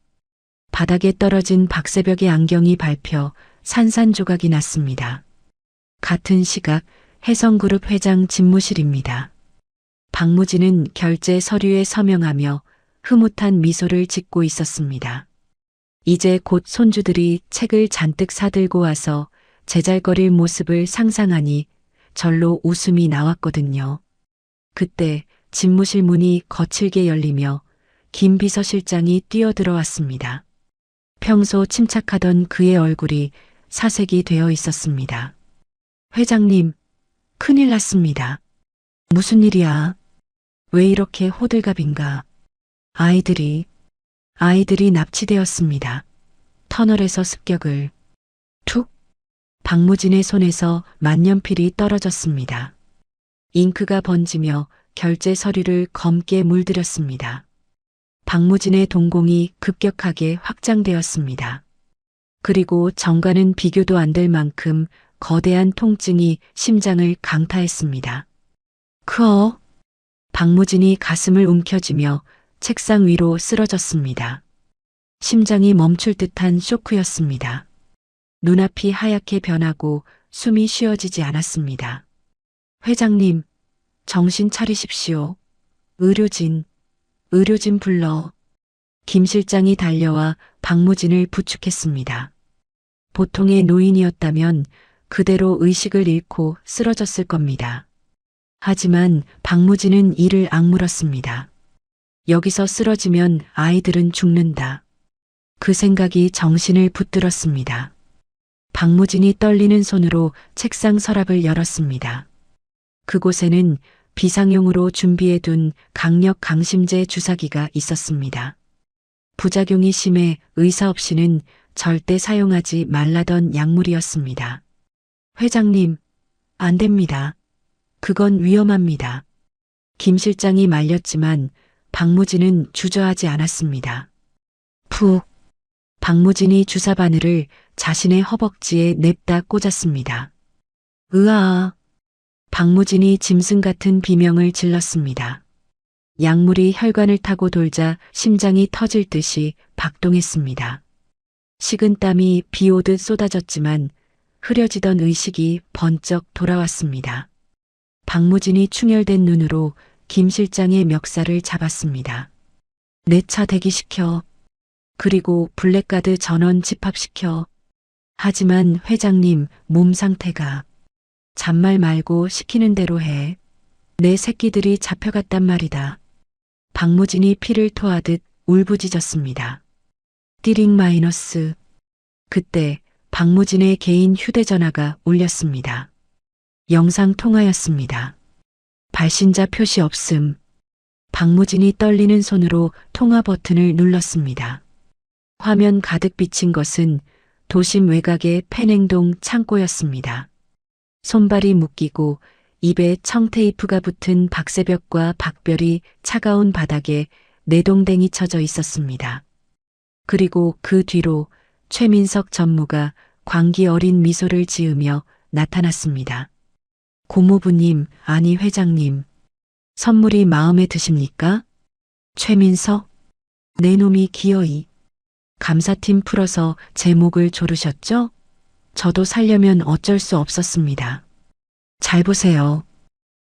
바닥에 떨어진 박새벽의 안경이 밟혀 산산조각이 났습니다. 같은 시각 혜성그룹 회장 집무실입니다. 박무진은 결제 서류에 서명하며 흐뭇한 미소를 짓고 있었습니다. 이제 곧 손주들이 책을 잔뜩 사들고 와서 제잘거릴 모습을 상상하니 절로 웃음이 나왔거든요. 그때 집무실 문이 거칠게 열리며 김 비서실장이 뛰어들어왔습니다. 평소 침착하던 그의 얼굴이 사색이 되어 있었습니다. 회장님, 큰일 났습니다. 무슨 일이야? 왜 이렇게 호들갑인가? 아이들이 납치되었습니다. 터널에서 습격을. 툭! 박무진의 손에서 만년필이 떨어졌습니다. 잉크가 번지며 결제 서류를 검게 물들였습니다. 박무진의 동공이 급격하게 확장되었습니다. 그리고 정과는 비교도 안 될 만큼 거대한 통증이 심장을 강타했습니다. 크어! 박무진이 가슴을 움켜쥐며 책상 위로 쓰러졌습니다. 심장이 멈출 듯한 쇼크였습니다. 눈앞이 하얗게 변하고 숨이 쉬어지지 않았습니다. 회장님, 정신 차리십시오. 의료진, 의료진 불러. 김 실장이 달려와 박무진을 부축했습니다. 보통의 노인이었다면 그대로 의식을 잃고 쓰러졌을 겁니다. 하지만 박무진은 이를 악물었습니다. 여기서 쓰러지면 아이들은 죽는다. 그 생각이 정신을 붙들었습니다. 박무진이 떨리는 손으로 책상 서랍을 열었습니다. 그곳에는 비상용으로 준비해둔 강력 강심제 주사기가 있었습니다. 부작용이 심해 의사 없이는 절대 사용하지 말라던 약물이었습니다. 회장님, 안 됩니다. 그건 위험합니다. 김 실장이 말렸지만 박무진은 주저하지 않았습니다. 푹. 박무진이 주사 바늘을 자신의 허벅지에 냅다 꽂았습니다. 으아. 박무진이 짐승 같은 비명을 질렀습니다. 약물이 혈관을 타고 돌자 심장이 터질 듯이 박동했습니다. 식은 땀이 비 오듯 쏟아졌지만 흐려지던 의식이 번쩍 돌아왔습니다. 박무진이 충혈된 눈으로 김 실장의 멱살을 잡았습니다. 내 차 대기시켜. 그리고 블랙가드 전원 집합시켜. 하지만 회장님 몸 상태가. 잔말 말고 시키는 대로 해. 내 새끼들이 잡혀갔단 말이다. 박무진이 피를 토하듯 울부짖었습니다. 띠링 마이너스. 그때 박무진의 개인 휴대전화가 울렸습니다. 영상 통화였습니다. 발신자 표시 없음. 박무진이 떨리는 손으로 통화 버튼을 눌렀습니다. 화면 가득 비친 것은 도심 외곽의 peneng동 창고였습니다. 손발이 묶이고 입에 청테이프가 붙은 박새벽과 박별이 차가운 바닥에 내동댕이 쳐져 있었습니다. 그리고 그 뒤로 최민석 전무가 광기 어린 미소를 지으며 나타났습니다. 고모부님, 아니 회장님. 선물이 마음에 드십니까? 최민석? 내 놈이 기어이. 감사팀 풀어서 제 목을 조르셨죠? 저도 살려면 어쩔 수 없었습니다. 잘 보세요.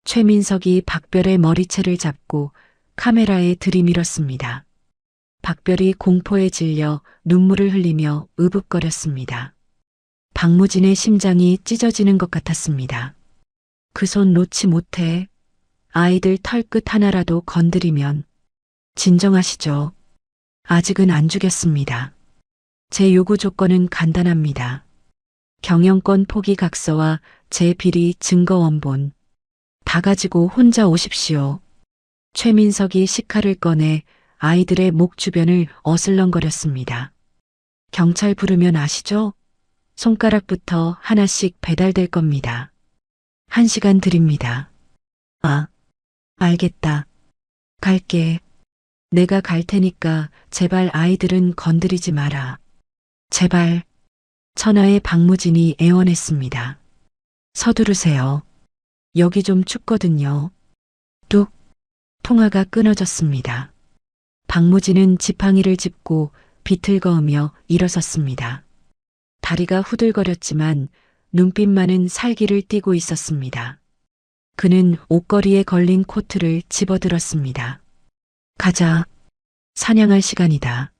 최민석이 박별의 머리채를 잡고 카메라에 들이밀었습니다. 박별이 공포에 질려 눈물을 흘리며 으붑거렸습니다. 박무진의 심장이 찢어지는 것 같았습니다. 그 손 놓지 못해. 아이들 털끝 하나라도 건드리면. 진정하시죠. 아직은 안 죽였습니다. 제 요구 조건은 간단합니다. 경영권 포기 각서와 제 비리 증거 원본. 다 가지고 혼자 오십시오. 최민석이 식칼을 꺼내 아이들의 목 주변을 어슬렁거렸습니다. 경찰 부르면 아시죠? 손가락부터 하나씩 배달될 겁니다. 1시간 드립니다. 아, 알겠다. 갈게. 내가 갈 테니까 제발 아이들은 건드리지 마라. 제발. 천하의 박무진이 애원했습니다. 서두르세요. 여기 좀 춥거든요. 뚝. 통화가 끊어졌습니다. 박무진은 지팡이를 짚고 비틀거으며 일어섰습니다. 다리가 후들거렸지만 눈빛만은 살기를 띠고 있었습니다. 그는 옷걸이에 걸린 코트를 집어들었습니다. 가자. 사냥할 시간이다.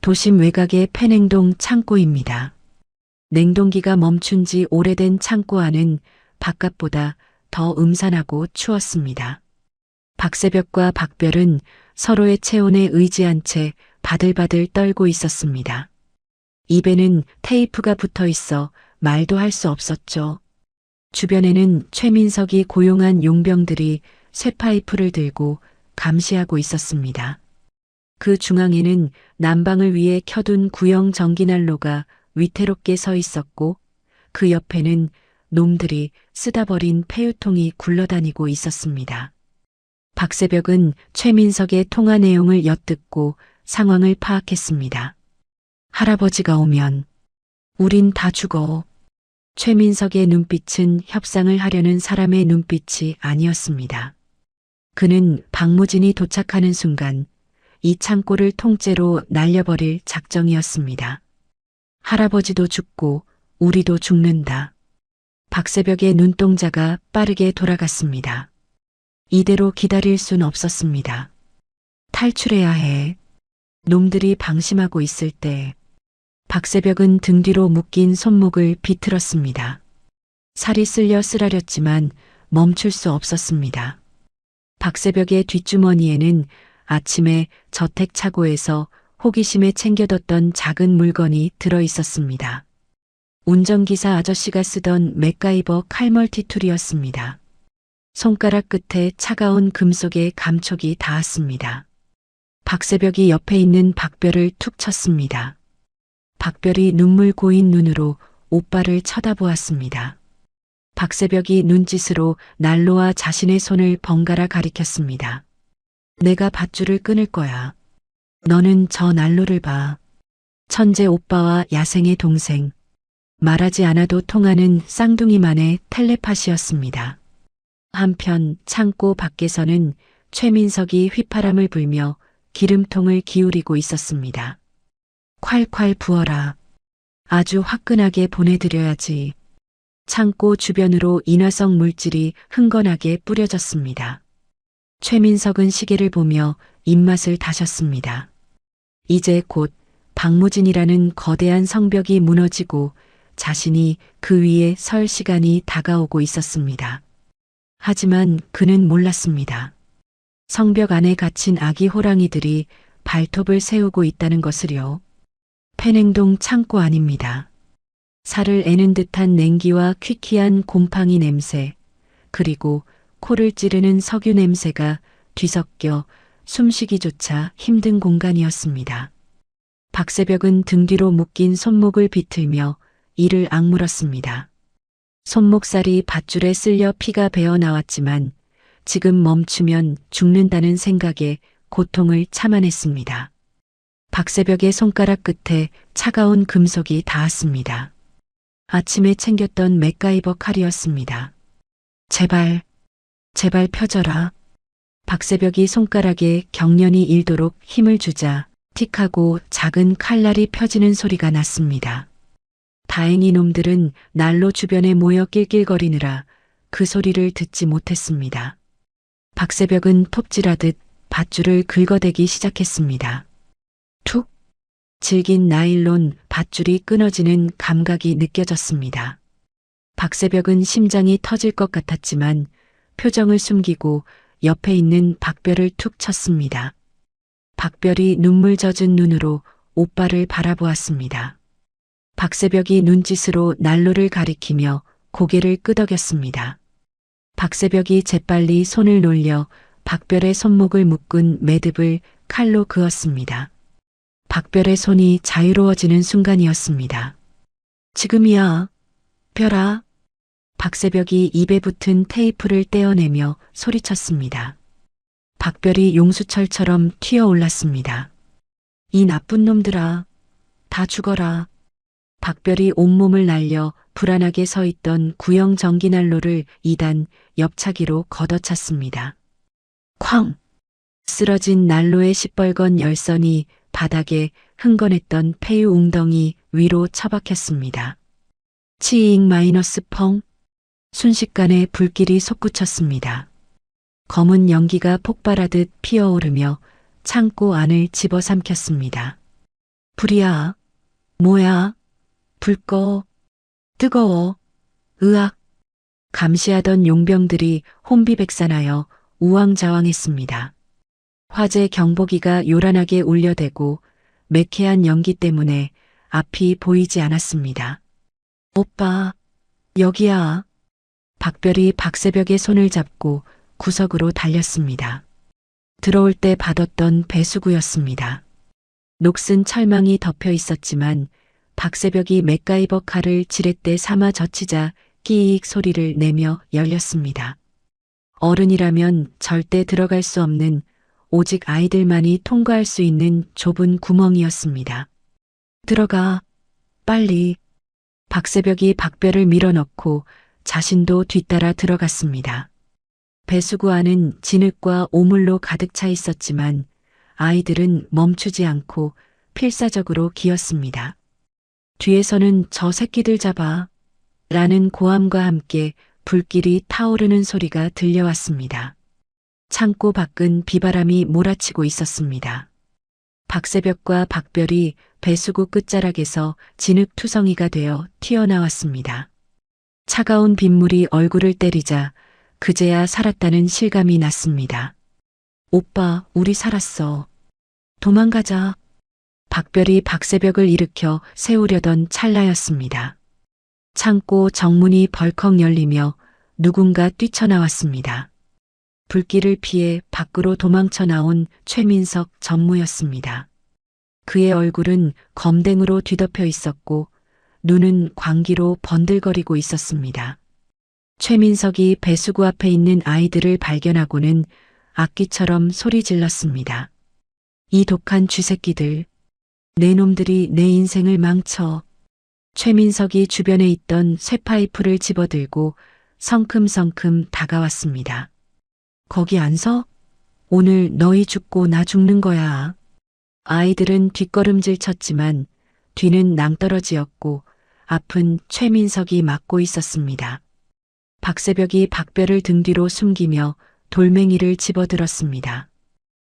도심 외곽의 peneng동 창고입니다. 냉동기가 멈춘 지 오래된 창고 안은 바깥보다 더 음산하고 추웠습니다. 박새벽과 박별은 서로의 체온에 의지한 채 바들바들 떨고 있었습니다. 입에는 테이프가 붙어 있어 말도 할 수 없었죠. 주변에는 최민석이 고용한 용병들이 쇠파이프를 들고 감시하고 있었습니다. 그 중앙에는 난방을 위해 켜둔 구형 전기난로가 위태롭게 서 있었고 그 옆에는 놈들이 쓰다 버린 폐유통이 굴러다니고 있었습니다. 박새벽은 최민석의 통화 내용을 엿듣고 상황을 파악했습니다. 할아버지가 오면 우린 다 죽어. 최민석의 눈빛은 협상을 하려는 사람의 눈빛이 아니었습니다. 그는 박무진이 도착하는 순간 이 창고를 통째로 날려버릴 작정이었습니다. 할아버지도 죽고 우리도 죽는다. 박새벽의 눈동자가 빠르게 돌아갔습니다. 이대로 기다릴 순 없었습니다. 탈출해야 해. 놈들이 방심하고 있을 때 박새벽은 등 뒤로 묶인 손목을 비틀었습니다. 살이 쓸려 쓰라렸지만 멈출 수 없었습니다. 박새벽의 뒷주머니에는 아침에 저택 차고에서 호기심에 챙겨뒀던 작은 물건이 들어 있었습니다. 운전기사 아저씨가 쓰던 맥가이버 칼멀티툴이었습니다. 손가락 끝에 차가운 금속의 감촉이 닿았습니다. 박새벽이 옆에 있는 박별을 툭 쳤습니다. 박별이 눈물 고인 눈으로 오빠를 쳐다보았습니다. 박새벽이 눈짓으로 난로와 자신의 손을 번갈아 가리켰습니다. 내가 밧줄을 끊을 거야. 너는 저 난로를 봐. 천재 오빠와 야생의 동생. 말하지 않아도 통하는 쌍둥이만의 텔레파시였습니다. 한편 창고 밖에서는 최민석이 휘파람을 불며 기름통을 기울이고 있었습니다. 콸콸 부어라. 아주 화끈하게 보내드려야지. 창고 주변으로 인화성 물질이 흥건하게 뿌려졌습니다. 최민석은 시계를 보며 입맛을 다셨습니다. 이제 곧 박무진이라는 거대한 성벽이 무너지고 자신이 그 위에 설 시간이 다가오고 있었습니다. 하지만 그는 몰랐습니다. 성벽 안에 갇힌 아기 호랑이들이 발톱을 세우고 있다는 것을요. 패냉동 창고 아닙니다. 살을 애는 듯한 냉기와 퀴퀴한 곰팡이 냄새, 그리고 코를 찌르는 석유 냄새가 뒤섞여 숨쉬기조차 힘든 공간이었습니다. 박새벽은 등 뒤로 묶인 손목을 비틀며 이를 악물었습니다. 손목살이 밧줄에 쓸려 피가 배어 나왔지만 지금 멈추면 죽는다는 생각에 고통을 참아냈습니다. 박새벽의 손가락 끝에 차가운 금속이 닿았습니다. 아침에 챙겼던 맥가이버 칼이었습니다. 제발 펴져라. 박새벽이 손가락에 경련이 일도록 힘을 주자 틱하고 작은 칼날이 펴지는 소리가 났습니다. 다행히 놈들은 난로 주변에 모여 낄낄거리느라 그 소리를 듣지 못했습니다. 박새벽은 톱질하듯 밧줄을 긁어대기 시작했습니다. 툭! 질긴 나일론 밧줄이 끊어지는 감각이 느껴졌습니다. 박새벽은 심장이 터질 것 같았지만 표정을 숨기고 옆에 있는 박별을 툭 쳤습니다. 박별이 눈물 젖은 눈으로 오빠를 바라보았습니다. 박새벽이 눈짓으로 난로를 가리키며 고개를 끄덕였습니다. 박새벽이 재빨리 손을 놀려 박별의 손목을 묶은 매듭을 칼로 그었습니다. 박별의 손이 자유로워지는 순간이었습니다. 지금이야, 별아. 박새벽이 입에 붙은 테이프를 떼어내며 소리쳤습니다. 박별이 용수철처럼 튀어올랐습니다. 이 나쁜 놈들아, 다 죽어라. 박별이 온몸을 날려 불안하게 서 있던 구형 전기난로를 2단 옆차기로 걷어찼습니다. 쾅! 쓰러진 난로의 시뻘건 열선이 바닥에 흥건했던 폐유 웅덩이 위로 처박혔습니다. 치잉 마이너스 펑! 순식간에 불길이 솟구쳤습니다. 검은 연기가 폭발하듯 피어오르며 창고 안을 집어삼켰습니다. 불이야. 뭐야? 불 꺼. 뜨거워. 으악. 감시하던 용병들이 혼비백산하여 우왕좌왕했습니다. 화재 경보기가 요란하게 울려대고 매캐한 연기 때문에 앞이 보이지 않았습니다. 오빠, 여기야. 박별이 박새벽의 손을 잡고 구석으로 달렸습니다. 들어올 때 받았던 배수구였습니다. 녹슨 철망이 덮여 있었지만 박새벽이 맥가이버 칼을 지렛대 삼아 젖히자 끼익 소리를 내며 열렸습니다. 어른이라면 절대 들어갈 수 없는 오직 아이들만이 통과할 수 있는 좁은 구멍이었습니다. 들어가, 빨리. 박새벽이 박별을 밀어넣고 자신도 뒤따라 들어갔습니다. 배수구 안은 진흙과 오물로 가득 차 있었지만 아이들은 멈추지 않고 필사적으로 기었습니다. 뒤에서는 저 새끼들 잡아 라는 고함과 함께 불길이 타오르는 소리가 들려왔습니다. 창고 밖은 비바람이 몰아치고 있었습니다. 박새벽과 박별이 배수구 끝자락에서 진흙투성이가 되어 튀어나왔습니다. 차가운 빗물이 얼굴을 때리자 그제야 살았다는 실감이 났습니다. 오빠, 우리 살았어. 도망가자. 박별이 박새벽을 일으켜 세우려던 찰나였습니다. 창고 정문이 벌컥 열리며 누군가 뛰쳐나왔습니다. 불길을 피해 밖으로 도망쳐 나온 최민석 전무였습니다. 그의 얼굴은 검댕으로 뒤덮여 있었고 눈은 광기로 번들거리고 있었습니다. 최민석이 배수구 앞에 있는 아이들을 발견하고는 악기처럼 소리 질렀습니다. 이 독한 쥐새끼들, 내 놈들이 내 인생을 망쳐. 최민석이 주변에 있던 쇠파이프를 집어들고 성큼성큼 다가왔습니다. 거기 안 서? 오늘 너희 죽고 나 죽는 거야. 아이들은 뒷걸음질 쳤지만 뒤는 낭떠러지였고 앞은 최민석이 막고 있었습니다. 박새벽이 박별을 등 뒤로 숨기며 돌멩이를 집어들었습니다.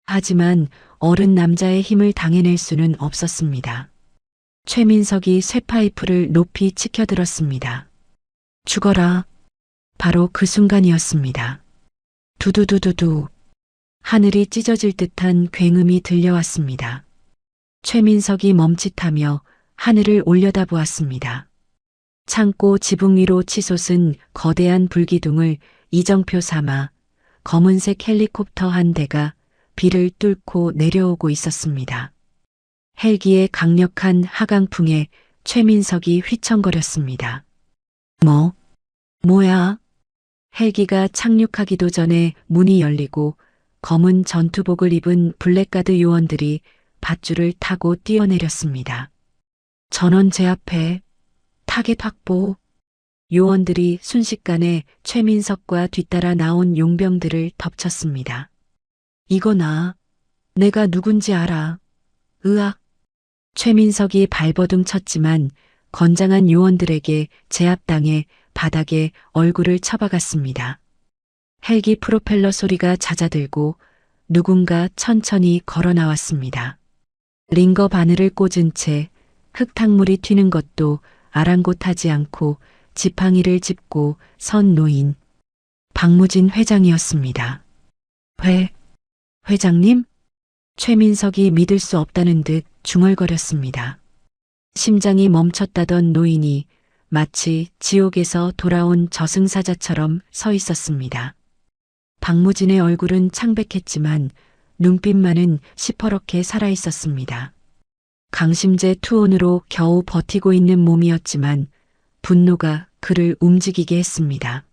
하지만 어른 남자의 힘을 당해낼 수는 없었습니다. 최민석이 쇠파이프를 높이 치켜들었습니다. 죽어라. 바로 그 순간이었습니다. 두두두두두. 하늘이 찢어질 듯한 굉음이 들려왔습니다. 최민석이 멈칫하며 하늘을 올려다보았습니다. 창고 지붕 위로 치솟은 거대한 불기둥을 이정표 삼아 검은색 헬리콥터 한 대가 비를 뚫고 내려오고 있었습니다. 헬기의 강력한 하강풍에 최민석이 휘청거렸습니다. 뭐야? 헬기가 착륙하기도 전에 문이 열리고 검은 전투복을 입은 블랙가드 요원들이 밧줄을 타고 뛰어내렸습니다. 전원 제압해. 타겟 확보. 요원들이 순식간에 최민석과 뒤따라 나온 용병들을 덮쳤습니다. 이거 내가 누군지 알아. 으악. 최민석이 발버둥 쳤지만 건장한 요원들에게 제압당해 바닥에 얼굴을 쳐박았습니다. 헬기 프로펠러 소리가 잦아들고 누군가 천천히 걸어 나왔습니다. 링거 바늘을 꽂은 채 흙탕물이 튀는 것도 아랑곳하지 않고 지팡이를 짚고 선 노인. 박무진 회장이었습니다. 회장님? 최민석이 믿을 수 없다는 듯 중얼거렸습니다. 심장이 멈췄다던 노인이 마치 지옥에서 돌아온 저승사자처럼 서 있었습니다. 박무진의 얼굴은 창백했지만 눈빛만은 시퍼렇게 살아있었습니다. 강심제 투혼으로 겨우 버티고 있는 몸이었지만 분노가 그를 움직이게 했습니다.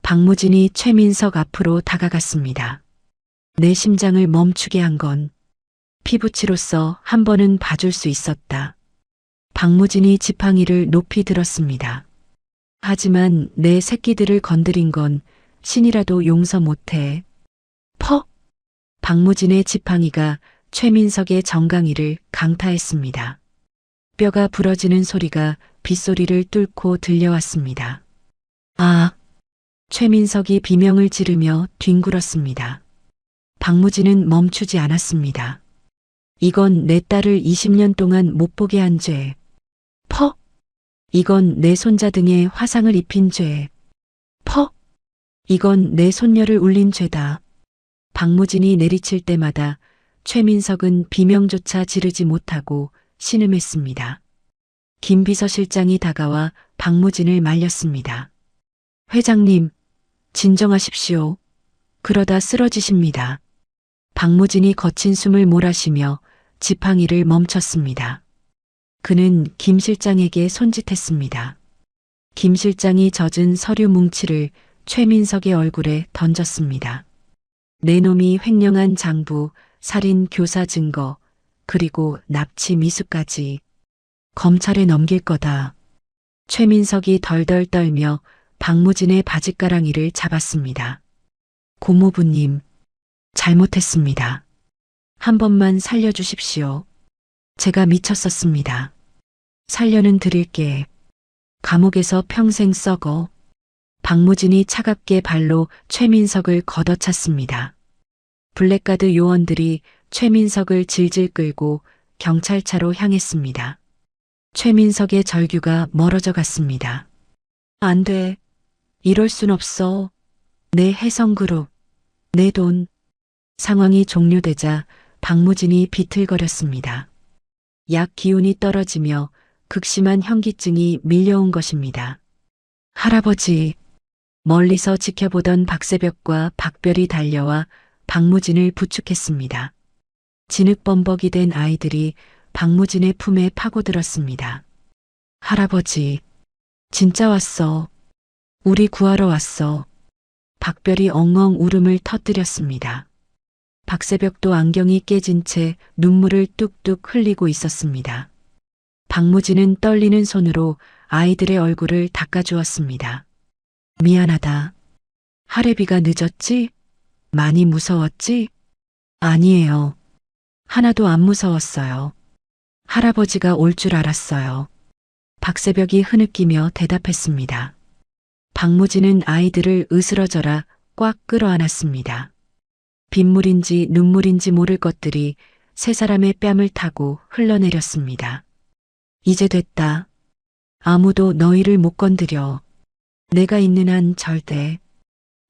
박무진이 최민석 앞으로 다가갔습니다. 내 심장을 멈추게 한 건 피부치로서 한 번은 봐줄 수 있었다. 박무진이 지팡이를 높이 들었습니다. 하지만 내 새끼들을 건드린 건 신이라도 용서 못해. 퍽! 박무진의 지팡이가 최민석의 정강이를 강타했습니다. 뼈가 부러지는 소리가 빗소리를 뚫고 들려왔습니다. 아! 최민석이 비명을 지르며 뒹굴었습니다. 박무진은 멈추지 않았습니다. 이건 내 딸을 20년 동안 못 보게 한 죄. 퍽! 이건 내 손자 등에 화상을 입힌 죄. 퍽! 이건 내 손녀를 울린 죄다. 박무진이 내리칠 때마다 최민석은 비명조차 지르지 못하고 신음했습니다. 김 비서실장이 다가와 박무진을 말렸습니다. 회장님, 진정하십시오. 그러다 쓰러지십니다. 박무진이 거친 숨을 몰아쉬며 지팡이를 멈췄습니다. 그는 김 실장에게 손짓했습니다. 김 실장이 젖은 서류 뭉치를 최민석의 얼굴에 던졌습니다. 내 놈이 횡령한 장부, 살인 교사 증거, 그리고 납치 미수까지 검찰에 넘길 거다. 최민석이 덜덜 떨며 박무진의 바짓가랑이를 잡았습니다. 고모부님, 잘못했습니다. 한 번만 살려주십시오. 제가 미쳤었습니다. 살려는 드릴게. 감옥에서 평생 썩어. 박무진이 차갑게 발로 최민석을 걷어찼습니다. 블랙가드 요원들이 최민석을 질질 끌고 경찰차로 향했습니다. 최민석의 절규가 멀어져 갔습니다. 안 돼. 이럴 순 없어. 내 혜성그룹, 내 돈. 상황이 종료되자 박무진이 비틀거렸습니다. 약 기운이 떨어지며 극심한 현기증이 밀려온 것입니다. 할아버지. 멀리서 지켜보던 박새벽과 박별이 달려와 박무진을 부축했습니다. 진흙범벅이 된 아이들이 박무진의 품에 파고들었습니다. 할아버지. 진짜 왔어. 우리 구하러 왔어. 박별이 엉엉 울음을 터뜨렸습니다. 박새벽도 안경이 깨진 채 눈물을 뚝뚝 흘리고 있었습니다. 박무진은 떨리는 손으로 아이들의 얼굴을 닦아주었습니다. 미안하다. 할애비가 늦었지? 많이 무서웠지? 아니에요. 하나도 안 무서웠어요. 할아버지가 올 줄 알았어요. 박새벽이 흐느끼며 대답했습니다. 박무진은 아이들을 으스러져라 꽉 끌어안았습니다. 빗물인지 눈물인지 모를 것들이 세 사람의 뺨을 타고 흘러내렸습니다. 이제 됐다. 아무도 너희를 못 건드려. 내가 있는 한 절대.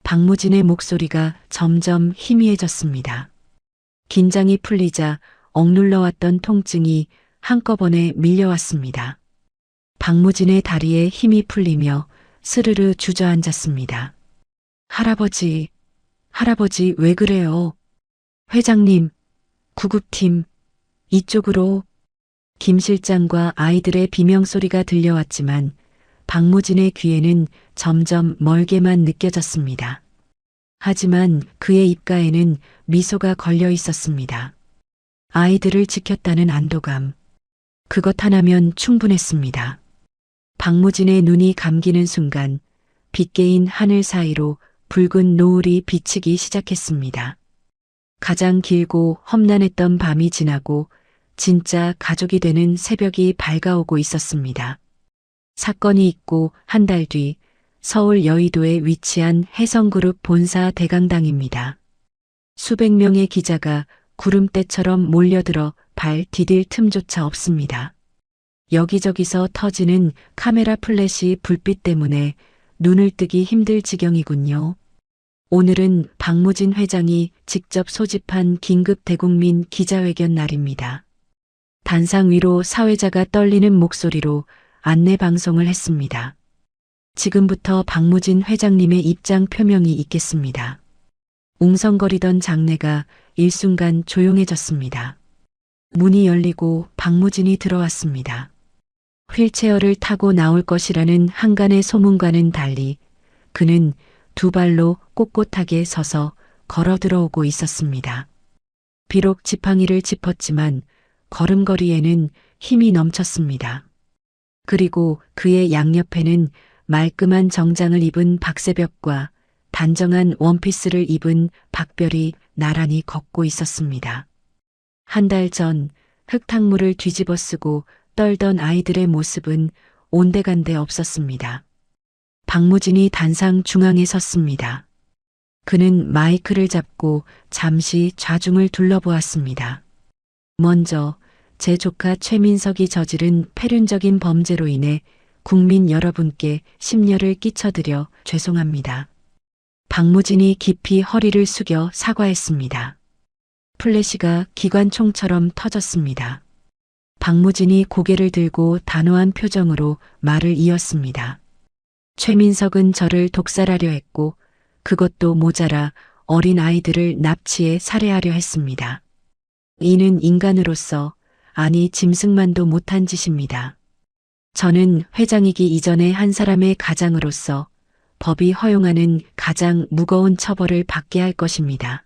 박무진의 목소리가 점점 희미해졌습니다. 긴장이 풀리자 억눌러왔던 통증이 한꺼번에 밀려왔습니다. 박무진의 다리에 힘이 풀리며 스르르 주저앉았습니다. 할아버지, 할아버지 왜 그래요? 회장님, 구급팀, 이쪽으로. 김 실장과 아이들의 비명소리가 들려왔지만 박무진의 귀에는 점점 멀게만 느껴졌습니다. 하지만 그의 입가에는 미소가 걸려 있었습니다. 아이들을 지켰다는 안도감. 그것 하나면 충분했습니다. 박무진의 눈이 감기는 순간 빗개인 하늘 사이로 붉은 노을이 비치기 시작했습니다. 가장 길고 험난했던 밤이 지나고 진짜 가족이 되는 새벽이 밝아오고 있었습니다. 사건이 있고 한 달 뒤 서울 여의도에 위치한 혜성그룹 본사 대강당입니다. 수백 명의 기자가 구름대처럼 몰려들어 발 디딜 틈조차 없습니다. 여기저기서 터지는 카메라 플래시 불빛 때문에 눈을 뜨기 힘들 지경이군요. 오늘은 박무진 회장이 직접 소집한 긴급 대국민 기자회견 날입니다. 단상 위로 사회자가 떨리는 목소리로 안내 방송을 했습니다. 지금부터 박무진 회장님의 입장 표명이 있겠습니다. 웅성거리던 장내가 일순간 조용해졌습니다. 문이 열리고 박무진이 들어왔습니다. 휠체어를 타고 나올 것이라는 한간의 소문과는 달리 그는 두 발로 꼿꼿하게 서서 걸어 들어오고 있었습니다. 비록 지팡이를 짚었지만 걸음걸이에는 힘이 넘쳤습니다. 그리고 그의 양옆에는 말끔한 정장을 입은 박새벽과 단정한 원피스를 입은 박별이 나란히 걷고 있었습니다. 한 달 전 흙탕물을 뒤집어 쓰고 떨던 아이들의 모습은 온데간데 없었습니다. 박무진이 단상 중앙에 섰습니다. 그는 마이크를 잡고 잠시 좌중을 둘러보았습니다. 먼저 제 조카 최민석이 저지른 폐륜적인 범죄로 인해 국민 여러분께 심려를 끼쳐드려 죄송합니다. 박무진이 깊이 허리를 숙여 사과했습니다. 플래시가 기관총처럼 터졌습니다. 박무진이 고개를 들고 단호한 표정으로 말을 이었습니다. 최민석은 저를 독살하려 했고 그것도 모자라 어린 아이들을 납치해 살해하려 했습니다. 이는 인간으로서 아니 짐승만도 못한 짓입니다. 저는 회장이기 이전에 한 사람의 가장으로서 법이 허용하는 가장 무거운 처벌을 받게 할 것입니다.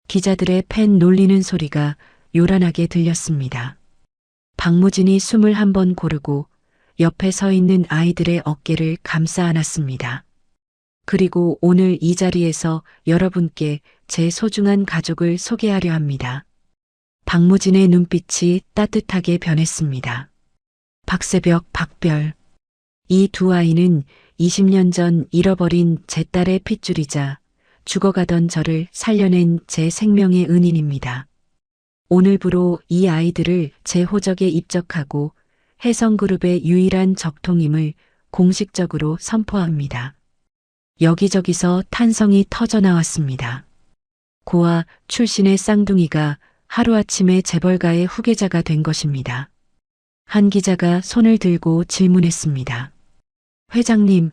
기자들의 펜 놀리는 소리가 요란하게 들렸습니다. 박무진이 숨을 한번 고르고 옆에 서 있는 아이들의 어깨를 감싸 안았습니다. 그리고 오늘 이 자리에서 여러분께 제 소중한 가족을 소개하려 합니다. 박무진의 눈빛이 따뜻하게 변했습니다. 박새벽, 박별. 이 두 아이는 20년 전 잃어버린 제 딸의 핏줄이자 죽어가던 저를 살려낸 제 생명의 은인입니다. 오늘부로 이 아이들을 제 호적에 입적하고 혜성그룹의 유일한 적통임을 공식적으로 선포합니다. 여기저기서 탄성이 터져 나왔습니다. 고아 출신의 쌍둥이가 하루아침에 재벌가의 후계자가 된 것입니다. 한 기자가 손을 들고 질문했습니다. 회장님,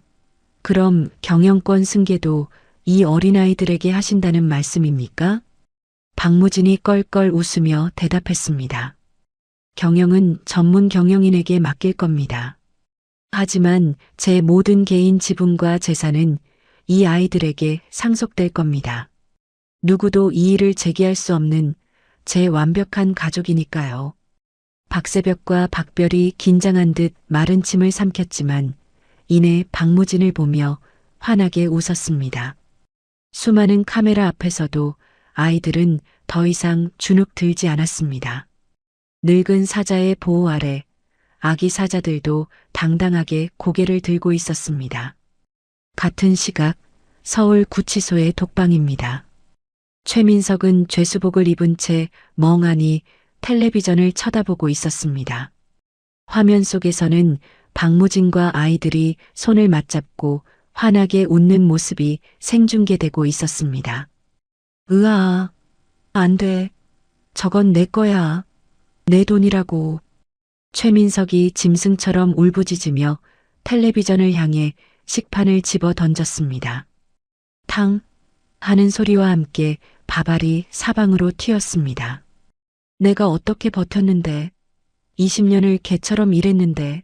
그럼 경영권 승계도 이 어린아이들에게 하신다는 말씀입니까? 박무진이 껄껄 웃으며 대답했습니다. 경영은 전문 경영인에게 맡길 겁니다. 하지만 제 모든 개인 지분과 재산은 이 아이들에게 상속될 겁니다. 누구도 이의를 제기할 수 없는 제 완벽한 가족이니까요. 박새벽과 박별이 긴장한 듯 마른 침을 삼켰지만 이내 박무진을 보며 환하게 웃었습니다. 수많은 카메라 앞에서도 아이들은 더 이상 주눅 들지 않았습니다. 늙은 사자의 보호 아래 아기 사자들도 당당하게 고개를 들고 있었습니다. 같은 시각 서울 구치소의 독방입니다. 최민석은 죄수복을 입은 채 멍하니 텔레비전을 쳐다보고 있었습니다. 화면 속에서는 박무진과 아이들이 손을 맞잡고 환하게 웃는 모습이 생중계되고 있었습니다. 으아, 안 돼. 저건 내 거야. 내 돈이라고. 최민석이 짐승처럼 울부짖으며 텔레비전을 향해 식판을 집어 던졌습니다. 탕 하는 소리와 함께 밥알이 사방으로 튀었습니다. 내가 어떻게 버텼는데, 20년을 개처럼 일했는데,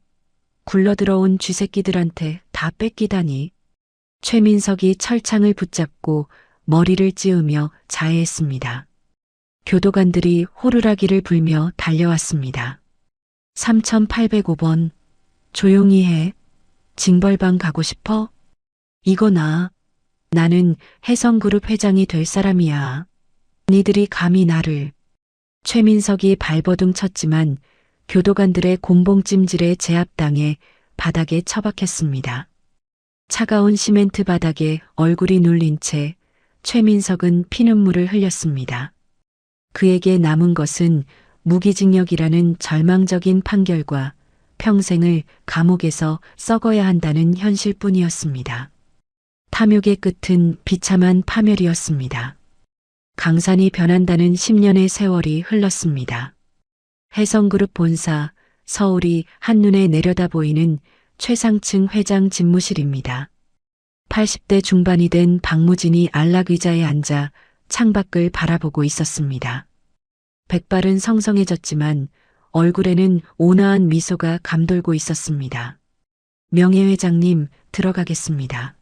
굴러들어온 쥐새끼들한테 다 뺏기다니. 최민석이 철창을 붙잡고 머리를 찌우며 자해했습니다. 교도관들이 호루라기를 불며 달려왔습니다. 3805번. 조용히 해. 징벌방 가고 싶어? 이거 나는 혜성그룹 회장이 될 사람이야. 니들이 감히 나를. 최민석이 발버둥 쳤지만 교도관들의 곤봉찜질에 제압당해 바닥에 처박혔습니다. 차가운 시멘트 바닥에 얼굴이 눌린 채 최민석은 피눈물을 흘렸습니다. 그에게 남은 것은 무기징역이라는 절망적인 판결과 평생을 감옥에서 썩어야 한다는 현실뿐이었습니다. 탐욕의 끝은 비참한 파멸이었습니다. 강산이 변한다는 10년의 세월이 흘렀습니다. 혜성그룹 본사, 서울이 한눈에 내려다 보이는 최상층 회장 집무실입니다. 80대 중반이 된 박무진이 안락의자에 앉아 창밖을 바라보고 있었습니다. 백발은 성성해졌지만 얼굴에는 온화한 미소가 감돌고 있었습니다. 명예회장님, 들어가겠습니다.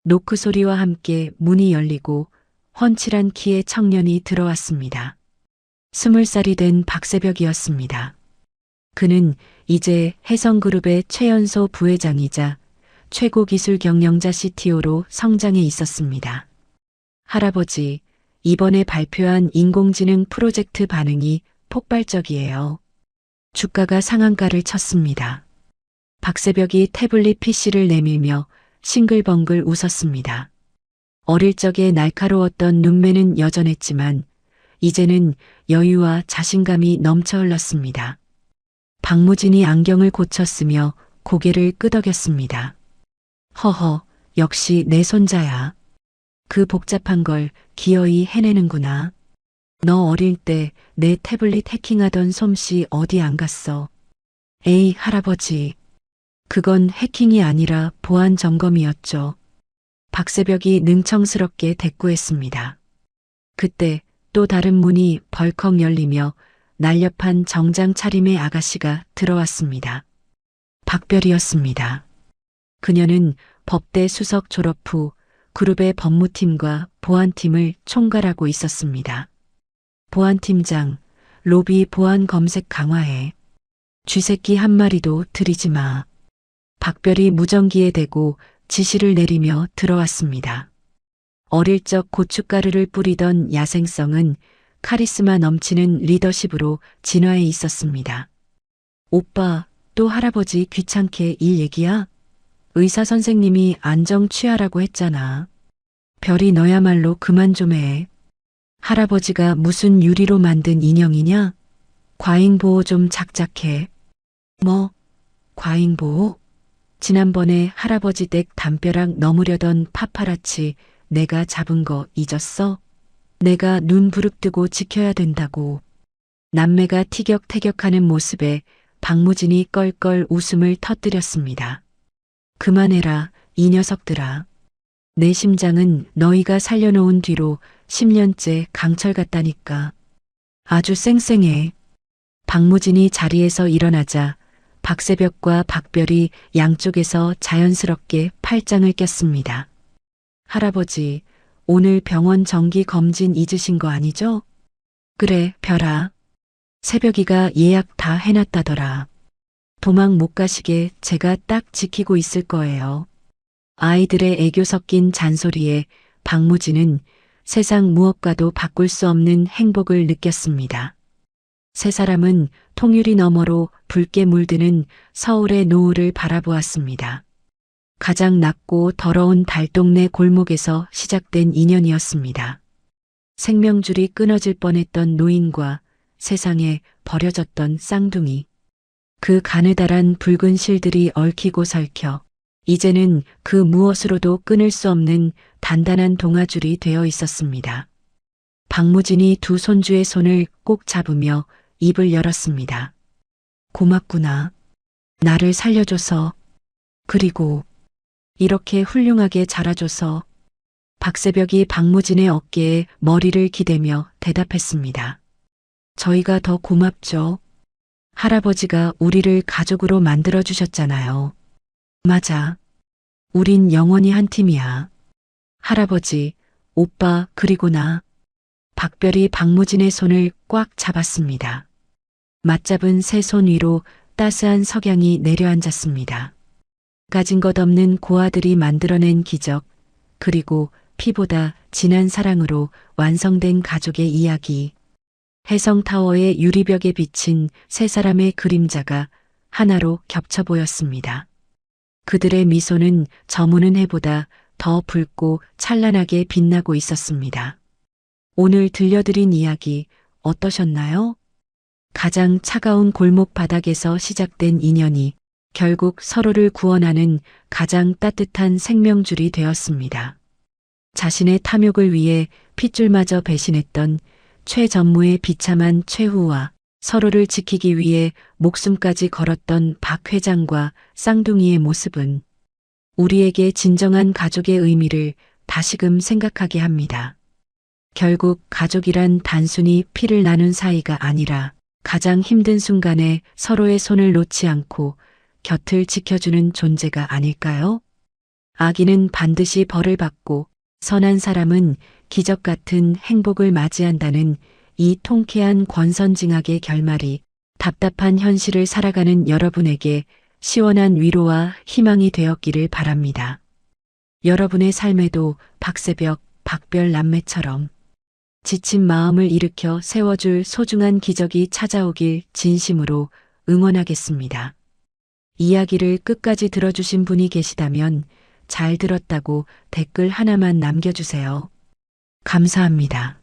노크 소리와 함께 문이 열리고 훤칠한 키의 청년이 들어왔습니다. 20살이 된 박새벽이었습니다. 그는 이제 혜성그룹의 최연소 부회장이자 최고 기술 경영자 CTO로 성장해 있었습니다. 할아버지, 이번에 발표한 인공지능 프로젝트 반응이 폭발적이에요. 주가가 상한가를 쳤습니다. 박새벽이 태블릿 PC를 내밀며 싱글벙글 웃었습니다. 어릴 적에 날카로웠던 눈매는 여전했지만 이제는 여유와 자신감이 넘쳐 흘렀습니다. 박무진이 안경을 고쳤으며 고개를 끄덕였습니다. 허허, 역시 내 손자야. 그 복잡한 걸 기어이 해내는구나. 너 어릴 때 내 태블릿 해킹하던 솜씨 어디 안 갔어? 에이, 할아버지. 그건 해킹이 아니라 보안 점검이었죠. 박새벽이 능청스럽게 대꾸했습니다. 그때 또 다른 문이 벌컥 열리며 날렵한 정장 차림의 아가씨가 들어왔습니다. 박별이었습니다. 그녀는 법대 수석 졸업 후 그룹의 법무팀과 보안팀을 총괄하고 있었습니다. 보안팀장, 로비 보안 검색 강화해. 쥐새끼 한 마리도 들이지 마. 박별이 무전기에 대고 지시를 내리며 들어왔습니다. 어릴 적 고춧가루를 뿌리던 야생성은 카리스마 넘치는 리더십으로 진화해 있었습니다. 오빠, 또 할아버지 귀찮게 일 얘기야? 의사 선생님이 안정 취하라고 했잖아. 별이 너야말로 그만 좀 해. 할아버지가 무슨 유리로 만든 인형이냐? 과잉보호 좀 작작해. 뭐? 과잉보호? 지난번에 할아버지 댁 담벼락 넘으려던 파파라치 내가 잡은 거 잊었어? 내가 눈 부릅뜨고 지켜야 된다고. 남매가 티격태격하는 모습에 박무진이 껄껄 웃음을 터뜨렸습니다. 그만해라, 이 녀석들아. 내 심장은 너희가 살려놓은 뒤로 10년째 강철 같다니까. 아주 쌩쌩해. 박무진이 자리에서 일어나자 박새벽과 박별이 양쪽에서 자연스럽게 팔짱을 꼈습니다. 할아버지, 오늘 병원 정기 검진 잊으신 거 아니죠? 그래, 별아. 새벽이가 예약 다 해놨다더라. 도망 못 가시게 제가 딱 지키고 있을 거예요. 아이들의 애교 섞인 잔소리에 박무진은 세상 무엇과도 바꿀 수 없는 행복을 느꼈습니다. 세 사람은 통유리 너머로 붉게 물드는 서울의 노을을 바라보았습니다. 가장 낮고 더러운 달동네 골목에서 시작된 인연이었습니다. 생명줄이 끊어질 뻔했던 노인과 세상에 버려졌던 쌍둥이. 그 가느다란 붉은 실들이 얽히고 설켜 이제는 그 무엇으로도 끊을 수 없는 단단한 동아줄이 되어 있었습니다. 박무진이 두 손주의 손을 꼭 잡으며 입을 열었습니다. 고맙구나. 나를 살려줘서. 그리고 이렇게 훌륭하게 자라줘서. 박새벽이 박무진의 어깨에 머리를 기대며 대답했습니다. 저희가 더 고맙죠. 할아버지가 우리를 가족으로 만들어주셨잖아요. 맞아. 우린 영원히 한 팀이야. 할아버지, 오빠, 그리고 나. 박별이 박무진의 손을 꽉 잡았습니다. 맞잡은 새 손 위로 따스한 석양이 내려앉았습니다. 가진 것 없는 고아들이 만들어낸 기적, 그리고 피보다 진한 사랑으로 완성된 가족의 이야기. 해성타워의 유리벽에 비친 세 사람의 그림자가 하나로 겹쳐 보였습니다. 그들의 미소는 저무는 해보다 더 붉고 찬란하게 빛나고 있었습니다. 오늘 들려드린 이야기 어떠셨나요? 가장 차가운 골목 바닥에서 시작된 인연이 결국 서로를 구원하는 가장 따뜻한 생명줄이 되었습니다. 자신의 탐욕을 위해 핏줄마저 배신했던 최전무의 비참한 최후와 서로를 지키기 위해 목숨까지 걸었던 박 회장과 쌍둥이의 모습은 우리에게 진정한 가족의 의미를 다시금 생각하게 합니다. 결국 가족이란 단순히 피를 나눈 사이가 아니라 가장 힘든 순간에 서로의 손을 놓지 않고 곁을 지켜주는 존재가 아닐까요? 악인은 반드시 벌을 받고 선한 사람은 기적 같은 행복을 맞이한다는 이 통쾌한 권선징악의 결말이 답답한 현실을 살아가는 여러분에게 시원한 위로와 희망이 되었기를 바랍니다. 여러분의 삶에도 박새벽, 박별 남매처럼 지친 마음을 일으켜 세워줄 소중한 기적이 찾아오길 진심으로 응원하겠습니다. 이야기를 끝까지 들어주신 분이 계시다면 잘 들었다고 댓글 하나만 남겨주세요. 감사합니다.